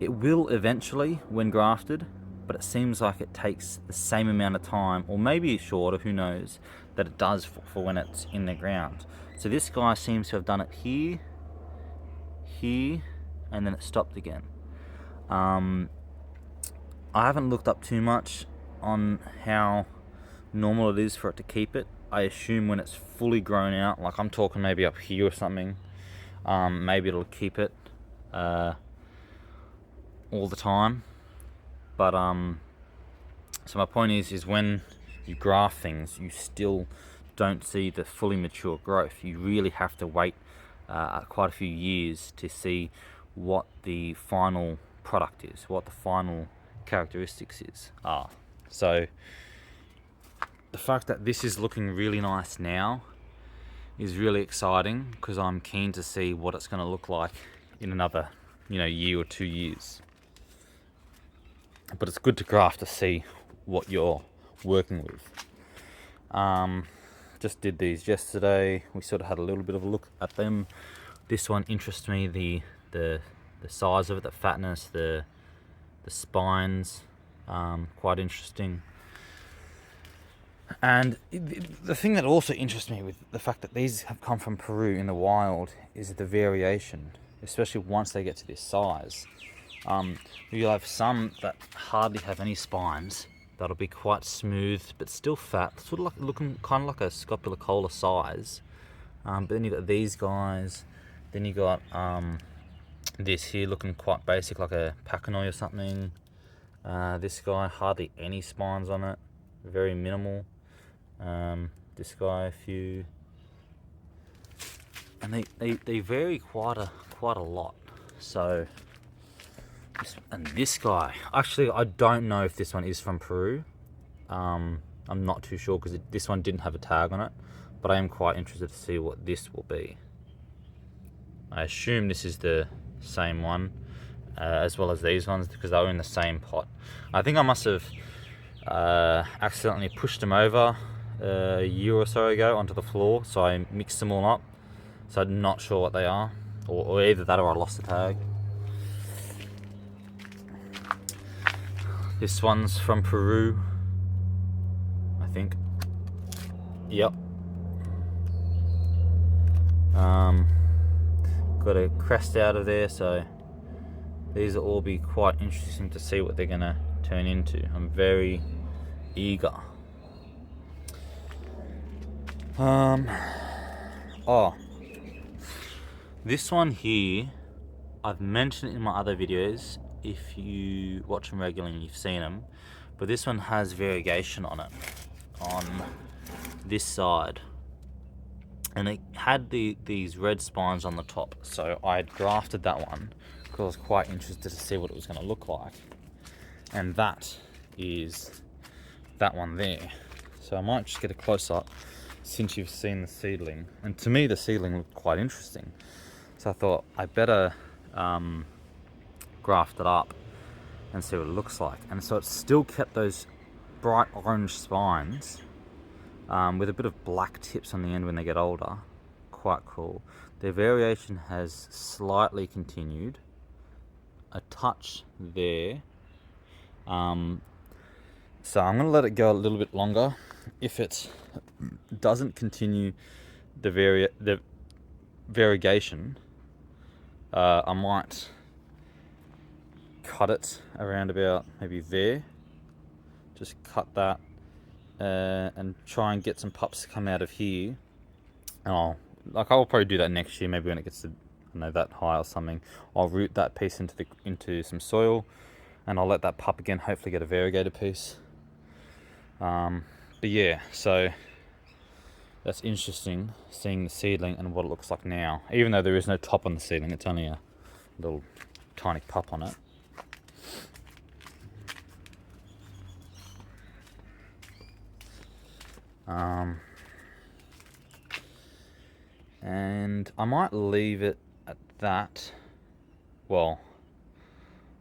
Speaker 1: It will eventually when grafted, but it seems like it takes the same amount of time, or maybe shorter, who knows, that it does for when it's in the ground. So this guy seems to have done it here, and then it stopped again. I haven't looked up too much on how normal it is for it to keep it. I assume when it's fully grown out, like I'm talking maybe up here or something, maybe it'll keep it all the time. But so my point is when you graft things, you still don't see the fully mature growth. You really have to wait quite a few years to see what the final product is, what the final characteristics are. So the fact that this is looking really nice now is really exciting, because I'm keen to see what it's going to look like in another, year or 2 years. But it's good to graft to see what you're working with. Just did these yesterday. We sort of had a little bit of a look at them. This one interests me, the size of it, the fatness, the spines, quite interesting. And the thing that also interests me with the fact that these have come from Peru in the wild is the variation, especially once they get to this size. You'll have some that hardly have any spines, that'll be quite smooth but still fat, sort of like looking kind of like a scopulocola size. But then you've got these guys, then you got this here looking quite basic, like a Pachanoi or something. This guy, hardly any spines on it, very minimal. This guy, a few, and they vary quite a lot. So, and this guy, actually, I don't know if this one is from Peru. I'm not too sure because this one didn't have a tag on it, but I am quite interested to see what this will be. I assume this is the same one, as well as these ones, because they were in the same pot. I think I must have accidentally pushed them over a year or so ago onto the floor, so I mixed them all up. So I'm not sure what they are, or either that or I lost the tag. This one's from Peru, I think. Yep. Got a crest out of there, so these will all be quite interesting to see what they're gonna turn into. I'm very eager. This one here, I've mentioned it in my other videos. If you watch them regularly and you've seen them, but this one has variegation on it, on this side, and it had these red spines on the top. So I had grafted that one because I was quite interested to see what it was going to look like, and that is that one there. So I might just get a close up since you've seen the seedling, and to me the seedling looked quite interesting, so I thought I better graft it up and see what it looks like. And so it's still kept those bright orange spines with a bit of black tips on the end when they get older. quite cool. Their variation has slightly continued, a touch there. So I'm going to let it go a little bit longer. If it doesn't continue the variegation, I might cut it around about maybe there. Just cut that and try and get some pups to come out of here. And I'll probably do that next year, maybe when it gets to that high or something. I'll root that piece into some soil, and I'll let that pup again hopefully get a variegated piece. But yeah, so that's interesting seeing the seedling and what it looks like now. Even though there is no top on the seedling, it's only a little tiny pup on it. And I might leave it at that. Well,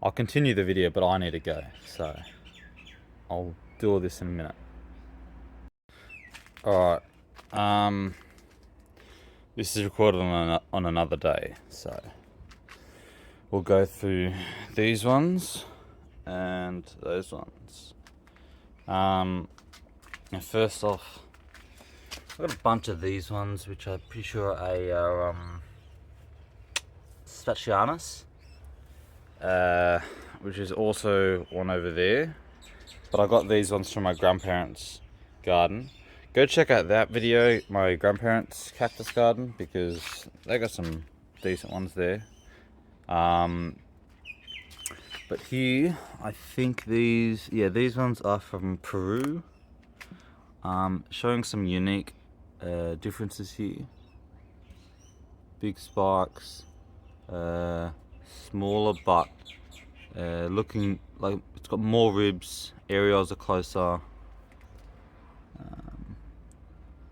Speaker 1: I'll continue the video, but I need to go, so I'll do all this in a minute. Alright, this is recorded on another day, so we'll go through these ones and those ones. Now first off, I've got a bunch of these ones, which I'm pretty sure are Statianus, which is also one over there. But I got these ones from my grandparents' garden. Go check out that video, my grandparents' cactus garden, because they got some decent ones there. But here, I think these ones are from Peru. Showing some unique differences here. Big spikes, smaller but looking like it's got more ribs, areoles are closer.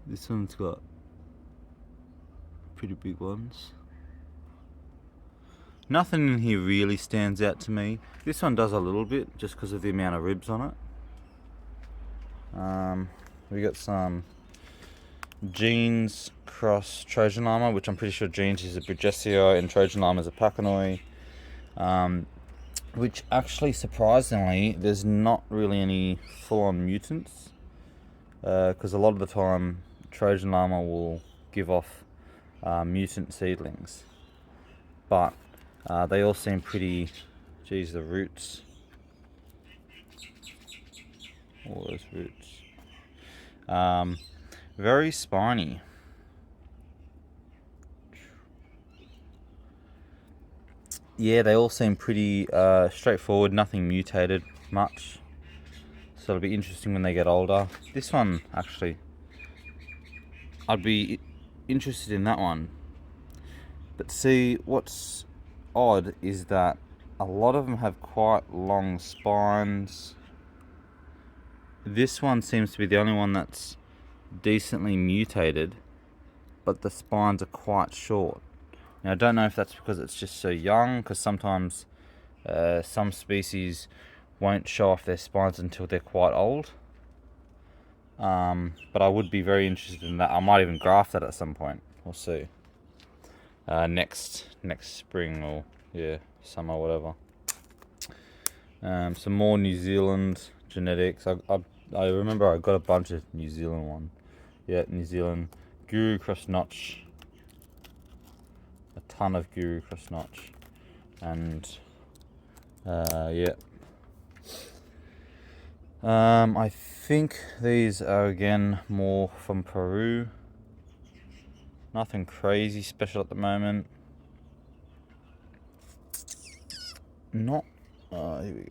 Speaker 1: This one's got pretty big ones. Nothing in here really stands out to me. This one does a little bit, just because of the amount of ribs on it. We got some Genes cross Trojan llama, which I'm pretty sure Genes is a Bruggesia and Trojan llama is a Pachanoi. Which actually, surprisingly, there's not really any full-on mutants, because a lot of the time Trojan llama will give off mutant seedlings, but they all seem pretty, geez, the roots, all those roots, very spiny. Yeah, they all seem pretty straightforward, nothing mutated much. So it'll be interesting when they get older. This one, actually, I'd be interested in that one. But see, what's odd is that a lot of them have quite long spines. This one seems to be the only one that's decently mutated, but the spines are quite short. Now, I don't know if that's because it's just so young, because sometimes some species won't show off their spines until they're quite old. But I would be very interested in that. I might even graft that at some point. We'll see. Next spring or summer, whatever. Some more New Zealand genetics. I remember I got a bunch of New Zealand one. Yeah, New Zealand Guru Cross Notch. A ton of Guru Cross Notch, and I think these are again more from Peru. Nothing crazy special at the moment. Not. Here we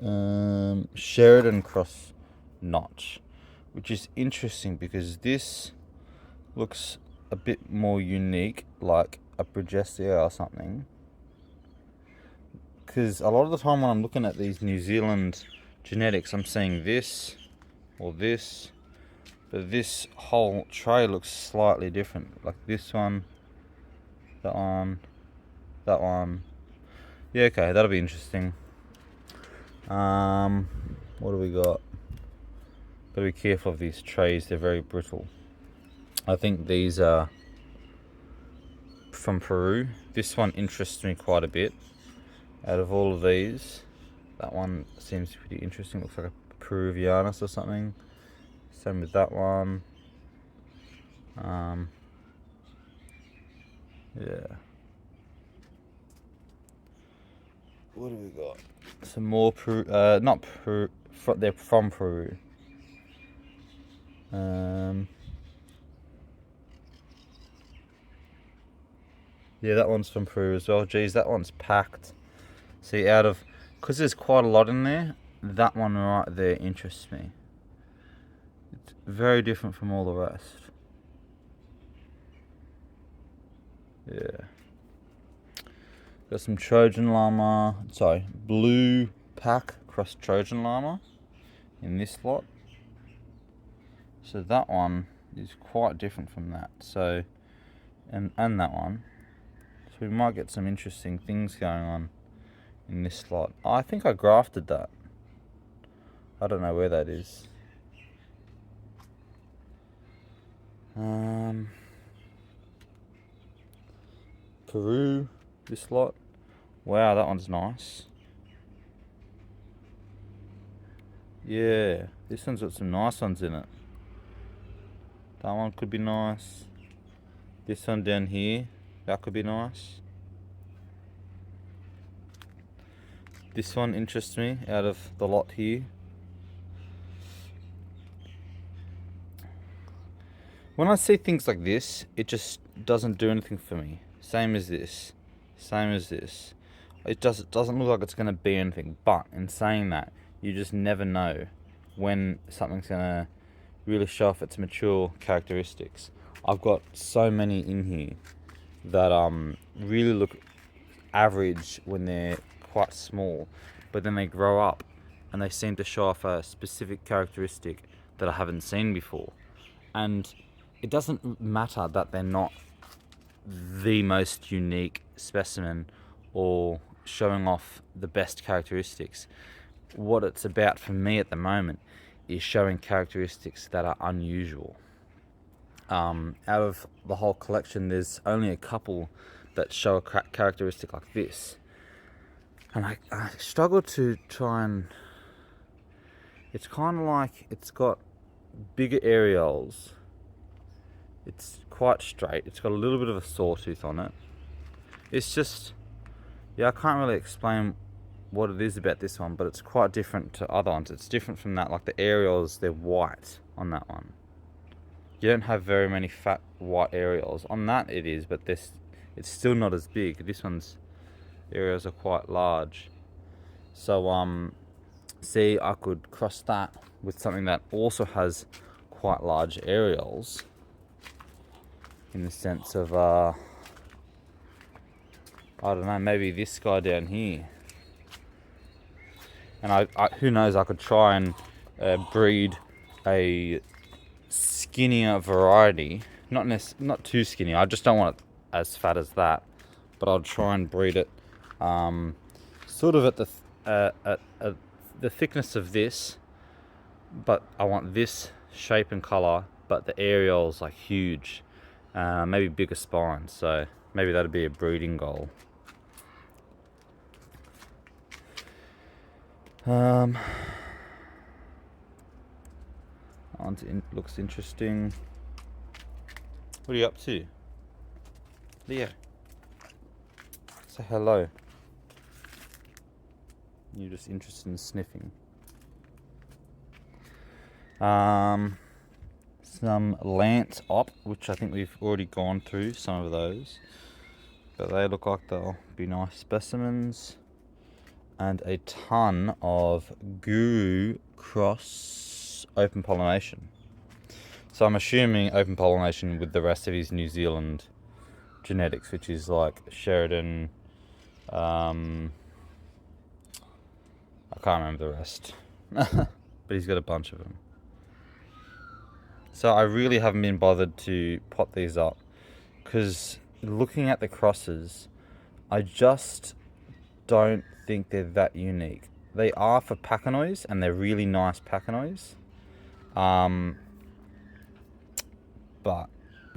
Speaker 1: go. Sheridan Cross Notch, which is interesting because this looks a bit more unique, like a Bruggesia or something. Because a lot of the time when I'm looking at these New Zealand genetics, I'm seeing this or this, but this whole tray looks slightly different. Like this one, that one, that one. Yeah, okay, that'll be interesting. What do we got? Gotta be careful of these trays, they're very brittle. I think these are from Peru. This one interests me quite a bit. Out of all of these, that one seems pretty interesting. Looks like a Peruvianus or something. Same with that one. Yeah. What have we got? Some more Peru. Not Peru. They're from Peru. Yeah, that one's from Peru as well. Geez, that one's packed. See, because there's quite a lot in there, that one right there interests me. It's very different from all the rest. Yeah. Got some blue pack cross Trojan llama in this lot. So that one is quite different from that. So, and that one. So we might get some interesting things going on in this slot. I think I grafted that. I don't know where that is. Peru, this lot. Wow, that one's nice. Yeah, this one's got some nice ones in it. That one could be nice. This one down here, that could be nice. This one interests me out of the lot here. When I see things like this, it just doesn't do anything for me. Same as this. Same as this. It doesn't look like it's going to be anything. But in saying that, you just never know when something's going to really show off its mature characteristics. I've got so many in here that really look average when they're quite small, but then they grow up and they seem to show off a specific characteristic that I haven't seen before. And it doesn't matter that they're not the most unique specimen or showing off the best characteristics. What it's about for me at the moment is showing characteristics that are unusual. Out of the whole collection, there's only a couple that show a characteristic like this. And I struggle to try and... It's kind of like it's got bigger areoles. It's quite straight. It's got a little bit of a sawtooth on it. It's just... Yeah, I can't really explain what it is about this one, but it's quite different to other ones. It's different from that. Like the areoles, they're white on that one. You don't have very many fat white areoles. On that it is, but it's still not as big. This one's areoles are quite large. So see, I could cross that with something that also has quite large areoles, in the sense of I don't know, maybe this guy down here. And I who knows, I could try and breed a skinnier variety. Not too skinny. I just don't want it as fat as that. But I'll try and breed it sort of at the thickness of this. But I want this shape and colour, but the areole's like huge. Maybe bigger spines. So maybe that'd be a breeding goal. Looks interesting. What are you up to? Leo, say hello. You're just interested in sniffing. Some Lance Op, which I think we've already gone through some of those, but they look like they'll be nice specimens. And a ton of Guru cross open pollination. So I'm assuming open pollination with the rest of his New Zealand genetics, which is like Sheridan. I can't remember the rest, but he's got a bunch of them. So I really haven't been bothered to pot these up, because looking at the crosses, I just don't think they're that unique. They are for Pacanois, and they're really nice Pacanois. But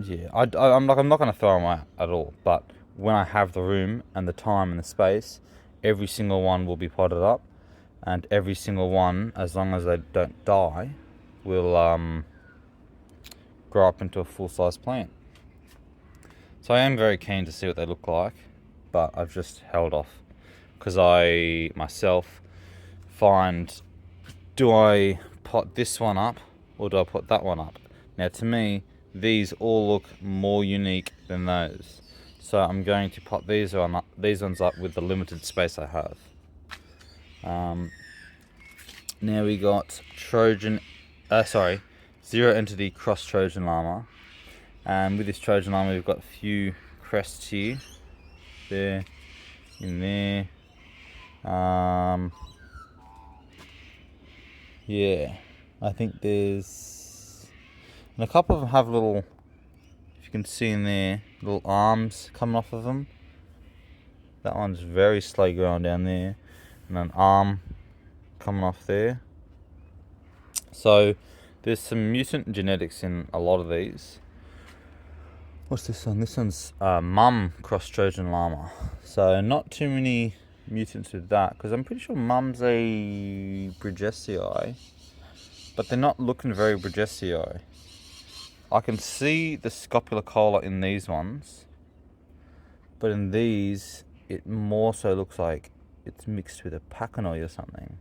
Speaker 1: yeah, I'm not going to throw them out at all. But when I have the room and the time and the space, every single one will be potted up, and every single one, as long as they don't die, will grow up into a full-size plant. So I am very keen to see what they look like, but I've just held off because I myself find, do I pot this one up or do I put that one up? Now to me, these all look more unique than those. So I'm going to pot these ones up with the limited space I have. Now we got Zero Entity Cross Trojan Llama. And with this Trojan Llama, we've got a few crests here. There, in there. Yeah, I think there's... And a couple of them have little, if you can see in there, little arms coming off of them. That one's very slow growing down there. And an arm coming off there. So there's some mutant genetics in a lot of these. What's this one? This one's Mum Cross Trojan Llama. So not too many mutants with that, because I'm pretty sure Mum's a Brigesii, but they're not looking very Brigesii. I can see the scopular collar in these ones, but in these it more so looks like it's mixed with a Pachanoi or something.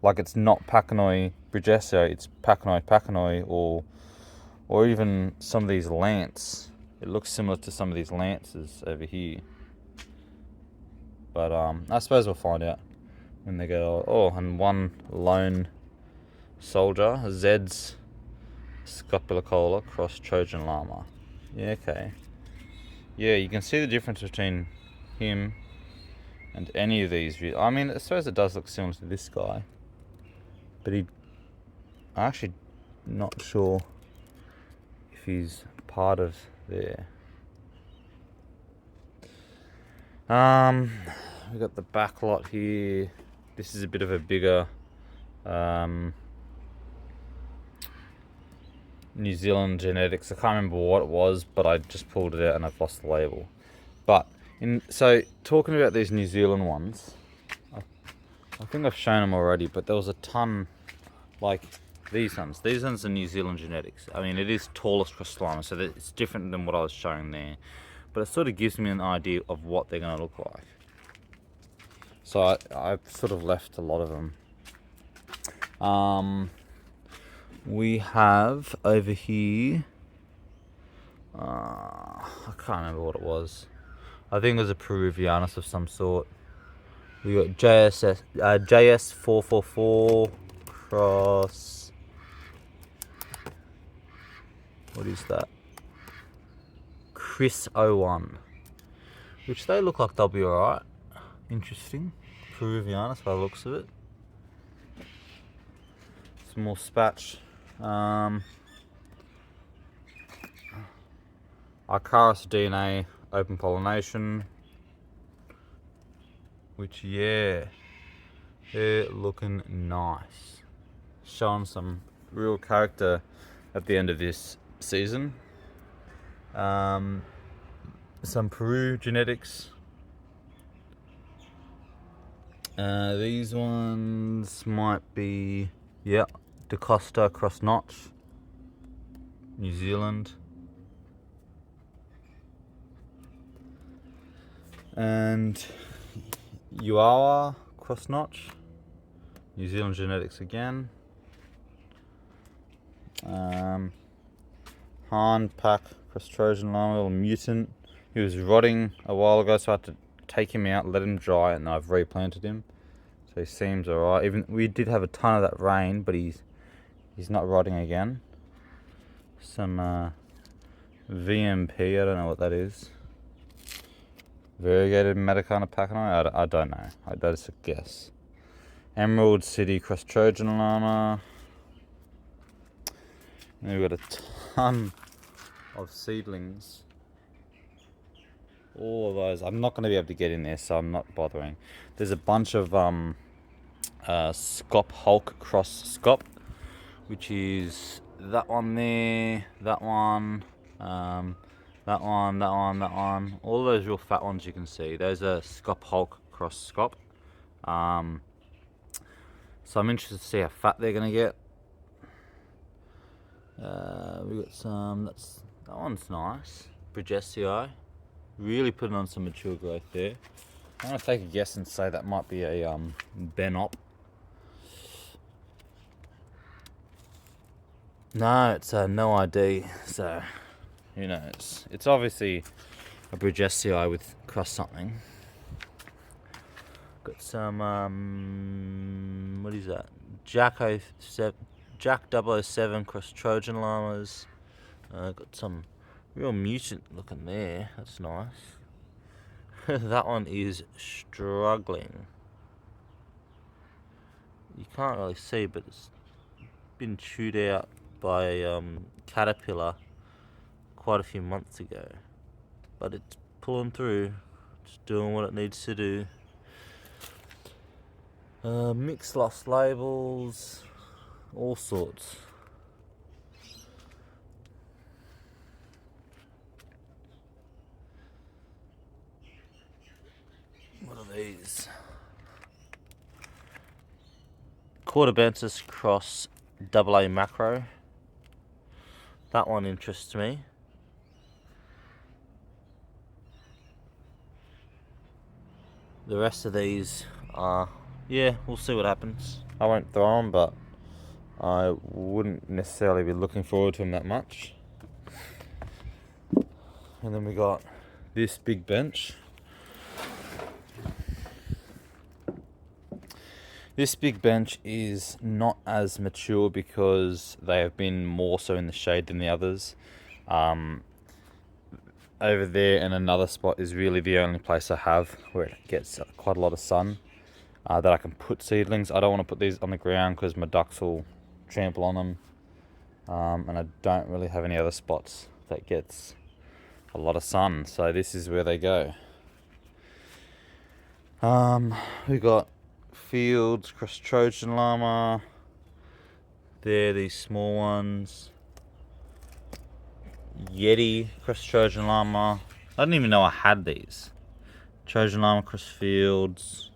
Speaker 1: Like it's not Pachanoi Brigesii, it's Pachanoi, or even some of these lance. It looks similar to some of these lances over here. But I suppose we'll find out when they go. Oh, and one lone soldier, Zed's Scopulocola Cross Trojan Llama. Yeah, okay. Yeah, you can see the difference between him and any of these. I mean, I suppose it does look similar to this guy. But I'm actually not sure if he's part of there. We got the back lot here. This is a bit of a bigger New Zealand genetics. I can't remember what it was, but I just pulled it out and I've lost the label. But so talking about these New Zealand ones, I think I've shown them already, but there was a ton, like these ones. These ones are New Zealand genetics. I mean, it is tallest cross llama, so it's different than what I was showing there. But it sort of gives me an idea of what they're going to look like. So I've sort of left a lot of them. We have over here, I can't remember what it was. I think it was a Peruvianus of some sort. We got JS444 cross, what is that? Chris 01, which they look like they'll be alright. Interesting. Peruvianus by the looks of it. Some more spatch. Icarus DNA open pollination, which, yeah, they're looking nice. Showing some real character at the end of this season. Some Peru genetics. These ones might be, yeah, DaCosta Cross Notch, New Zealand. And Uawa Cross Notch, New Zealand genetics again. Han Pack Cross Trojan Llama, little mutant. He was rotting a while ago, so I had to take him out, let him dry, and I've replanted him. So he seems alright. Even we did have a ton of that rain, but he's not rotting again. Some VMP, I don't know what that is. Variegated Metacana Pachanoi? I don't know. That is a guess. Emerald City Cross Trojan Llama. And we've got a ton of seedlings. All of those. I'm not going to be able to get in there, so I'm not bothering. There's a bunch of Scop Hulk Cross Scop, which is that one there, that one, that one, that one, that one. All those real fat ones you can see. Those are Scop Hulk cross Scop. So I'm interested to see how fat they're gonna get. We got some. That one's nice. Brigesii, really putting on some mature growth there. I'm gonna take a guess and say that might be a Benop. No, it's a no ID. So who knows? It's obviously a Brigesii with cross something. Got some what is that? Jack 007 cross Trojan llamas. Got some real mutant looking there. That's nice. That one is struggling. You can't really see, but it's been chewed out by a caterpillar quite a few months ago. But it's pulling through. It's doing what it needs to do. Mixed lost labels, all sorts. What are these? Quarterbensis cross AA macro. That one interests me. The rest of these are, yeah, we'll see what happens. I won't throw them, but I wouldn't necessarily be looking forward to them that much. And then we got this big bench. This big bench is not as mature because they have been more so in the shade than the others. Over there and another spot is really the only place I have where it gets quite a lot of sun that I can put seedlings. I don't want to put these on the ground because my ducks will trample on them, and I don't really have any other spots that gets a lot of sun, so this is where they go. We got Fields cross Trojan llama. There, these small ones. Yeti cross Trojan llama. I didn't even know I had these. Trojan llama cross Fields.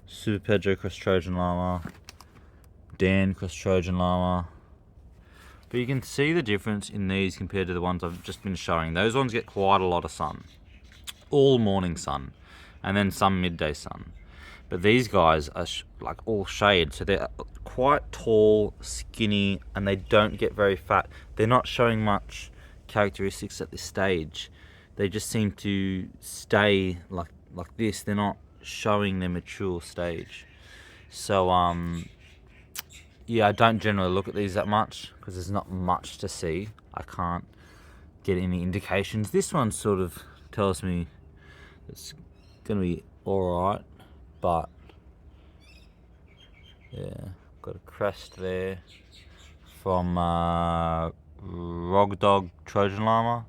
Speaker 1: Super Pedro cross Trojan llama. Dan cross Trojan llama. But you can see the difference in these compared to the ones I've just been showing. Those ones get quite a lot of sun. All morning sun. And then some midday sun. But these guys are like all shade, so they're quite tall, skinny, and they don't get very fat. They're not showing much characteristics at this stage. They just seem to stay like this. They're not showing their mature stage. So yeah, I don't generally look at these that much because there's not much to see. I can't get any indications. This one sort of tells me it's gonna be alright. But yeah, got a crest there from Rog Dog Trojan llama.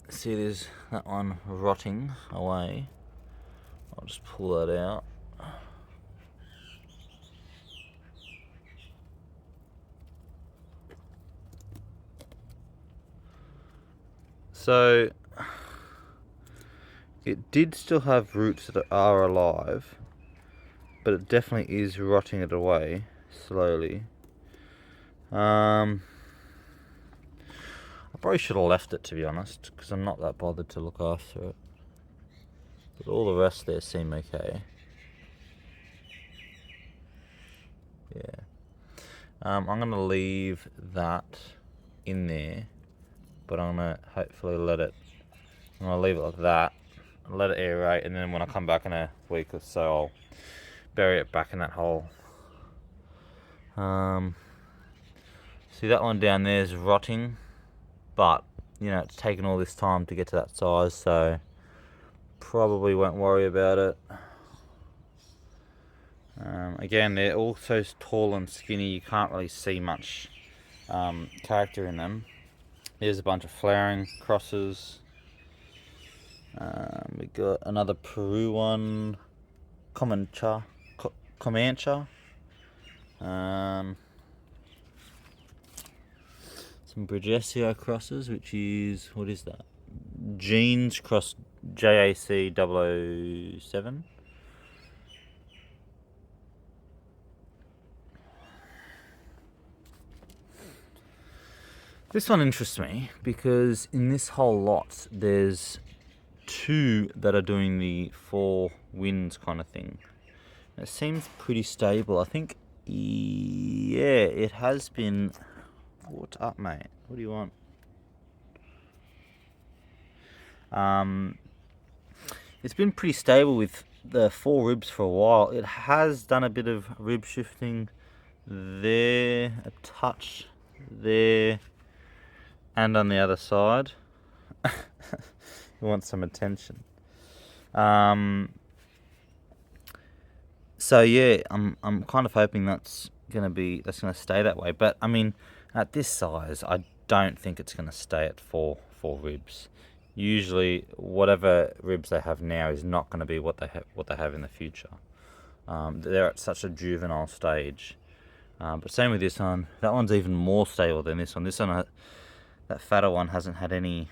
Speaker 1: See, there's that one rotting away. I'll just pull that out. So it did still have roots that are alive, but it definitely is rotting it away slowly. I probably should have left it, to be honest, because I'm not that bothered to look after it. But all the rest there seem okay. Yeah. I'm gonna leave that in there, but I'm gonna hopefully I'm gonna leave it like that, let it aerate, and then when I come back in a week or so, I'll bury it back in that hole. See, that one down there is rotting, but you know, it's taken all this time to get to that size, so probably won't worry about it. Again, they're all so tall and skinny, you can't really see much character in them. There's a bunch of flowering crosses. We got another Peru one. Comanche. Some Brigesio crosses, which is, what is that? Genes cross JAC 007. This one interests me because in this whole lot there's 2 that are doing the 4 winds kind of thing. It seems pretty stable. I think, yeah, it has been. What's up, mate? What do you want? It's been pretty stable with the 4 ribs for a while. It has done a bit of rib shifting there, a touch there, and on the other side. You want some attention. So yeah, I'm kind of hoping that's gonna stay that way. But I mean, at this size, I don't think it's gonna stay at four ribs. Usually, whatever ribs they have now is not going to be what they have in the future. They're at such a juvenile stage. But same with this one. That one's even more stable than this one. This one, that fatter one, hasn't had any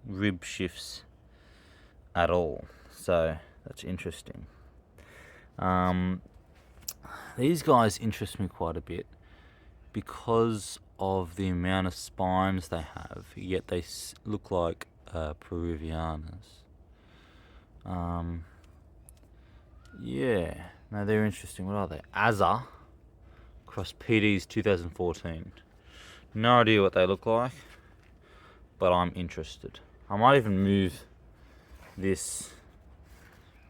Speaker 1: rib shifts at all. So that's interesting. These guys interest me quite a bit because of the amount of spines they have, yet they look like Peruvianas. Yeah, no, they're interesting. What are they? Azza cross PD's 2014. No idea what they look like, but I'm interested. I might even move this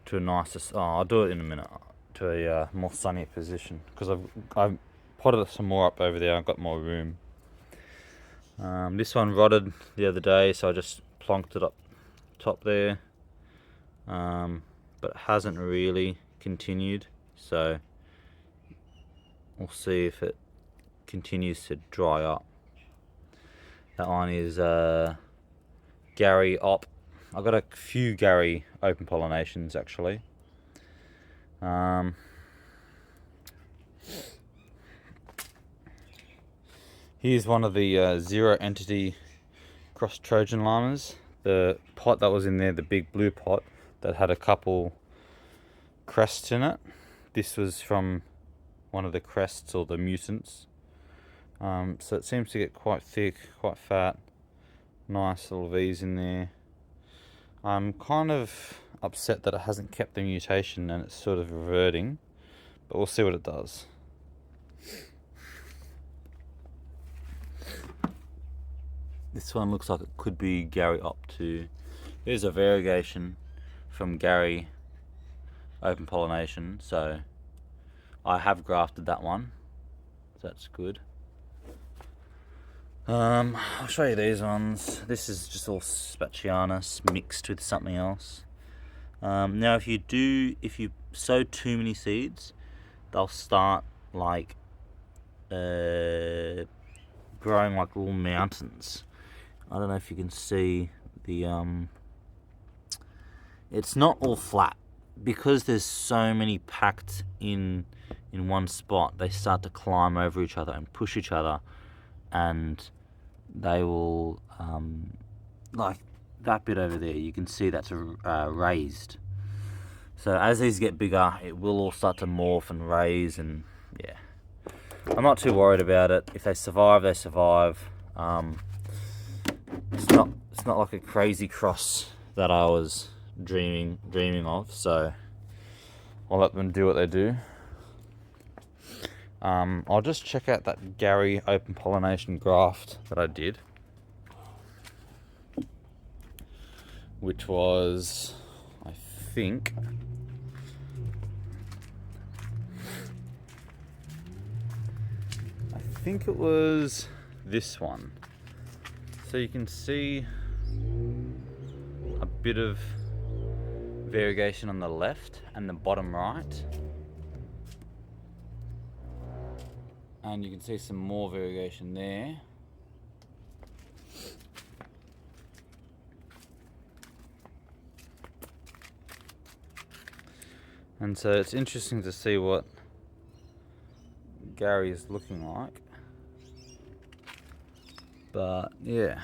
Speaker 1: to a nicer. Oh, I'll do it in a minute. To a more sunny position because I've potted some more up over there. I've got more room. This one rotted the other day, so I just plonked it up top there, but it hasn't really continued, so we'll see if it continues to dry up. That one is Gary Op. I've got a few Gary open pollinations actually. Here's one of the zero entity cross Trojan llamas. The pot that was in there, the big blue pot that had a couple crests in it. This was from one of the crests or the mutants. So it seems to get quite thick, quite fat. Nice little V's in there. I'm kind of upset that it hasn't kept the mutation and it's sort of reverting, but we'll see what it does. This one looks like it could be Gary Op 2. There's a variegation from Gary open pollination, so I have grafted that one, so that's good. I'll show you these ones. This is just all Spacianus mixed with something else. Now if you sow too many seeds, they'll start like growing like little mountains. I don't know if you can see the it's not all flat because there's so many packed in one spot. They start to climb over each other and push each other, and they will like that bit over there, you can see that's raised. So as these get bigger, it will all start to morph and raise, and yeah, I'm not too worried about it. If they survive, they survive. It's not like a crazy cross that I was dreaming of, so I'll let them do what they do. I'll just check out that Gary open pollination graft that I did, which was, I think, it was this one. So you can see a bit of variegation on the left and the bottom right, and you can see some more variegation there. And so it's interesting to see what Gary is looking like. But yeah.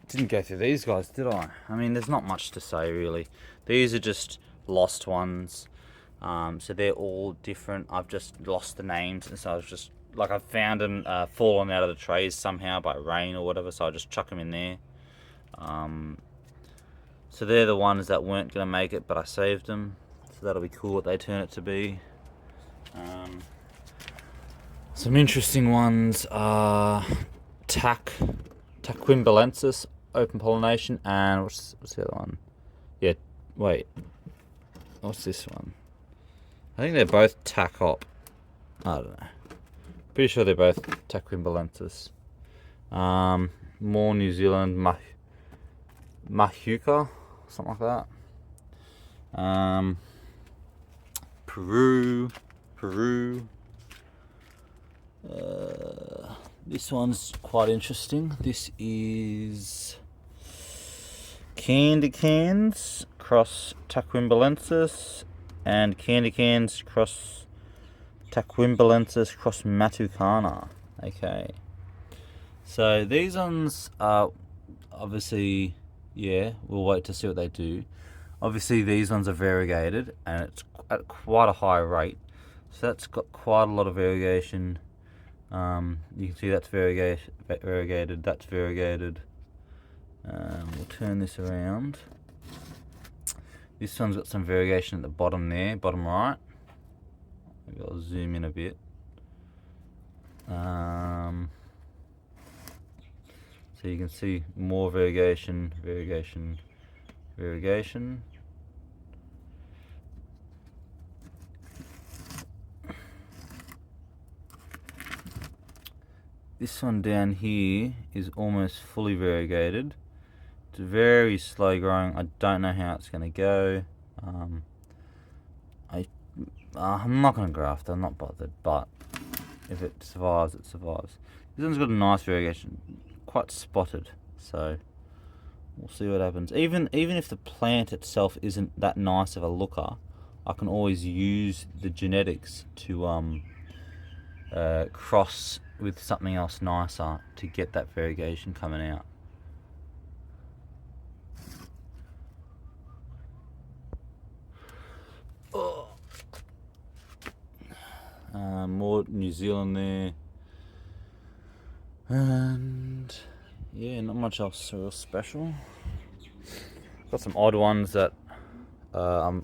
Speaker 1: Didn't go through these guys, did I? I mean, there's not much to say really. These are just lost ones. So they're all different. I've just lost the names, and so I was just like, I've found them fallen out of the trays somehow by rain or whatever, so I just chuck them in there. So they're the ones that weren't going to make it, but I saved them. So that'll be cool what they turn it to be. Some interesting ones are Taquimbalensis, open pollination, and what's the other one? Yeah, wait. What's this one? I think they're both Tacop. I don't know. Pretty sure they're both Taquimbalensis. More New Zealand Mahuka, something like that. Peru. This one's quite interesting. This is Candy Cans cross Taquimbalensis and Candy Cans cross Taquimbalensis cross Matucana. Okay. So these ones are obviously, yeah, we'll wait to see what they do. Obviously these ones are variegated and it's at quite a high rate. So that's got quite a lot of variegation. You can see that's variegated, that's variegated. We'll turn this around. This one's got some variegation at the bottom there, bottom right. Maybe I'll zoom in a bit. So you can see more variegation. This one down here is almost fully variegated. It's very slow growing. I don't know how it's going to go. I'm not going to graft. I'm not bothered. But if it survives, it survives. This one's got a nice variegation, quite spotted. So we'll see what happens. Even if the plant itself isn't that nice of a looker, I can always use the genetics to cross with something else nicer to get that variegation coming out. More New Zealand there, and yeah, not much else real special. Got some odd ones that I'm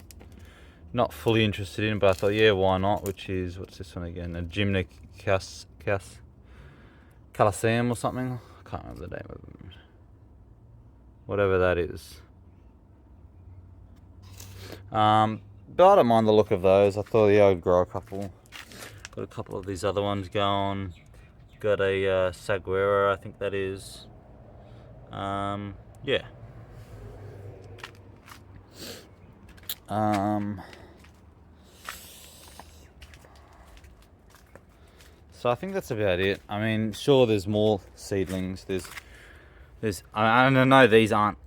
Speaker 1: not fully interested in, but I thought, yeah, why not? Which is, what's this one again? A Gymnicus Coliseum or something. I can't remember the name of them. Whatever that is. But I don't mind the look of those. I thought, yeah, I'd grow a couple. Got a couple of these other ones going. Got a Saguera, I think that is. Yeah. So I think that's about it. I mean, sure, there's more seedlings. I don't know, these aren't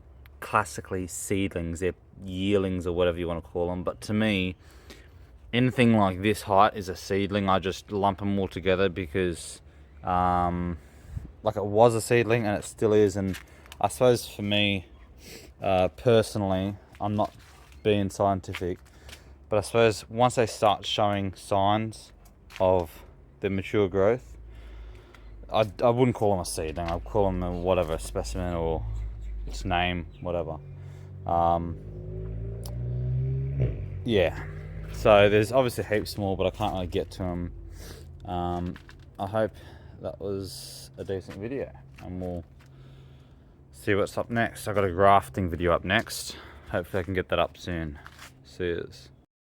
Speaker 1: classically seedlings. They're yearlings or whatever you want to call them. But to me, anything like this height is a seedling. I just lump them all together because, like, it was a seedling and it still is. And I suppose for me, personally, I'm not being scientific, but I suppose once they start showing signs of their mature growth, I wouldn't call them a seedling. I'd call them a whatever specimen or its name, whatever. Yeah. So there's obviously heaps more, but I can't really get to them. I hope that was a decent video, and we'll see what's up next. I've got a grafting video up next. Hopefully I can get that up soon. See yous.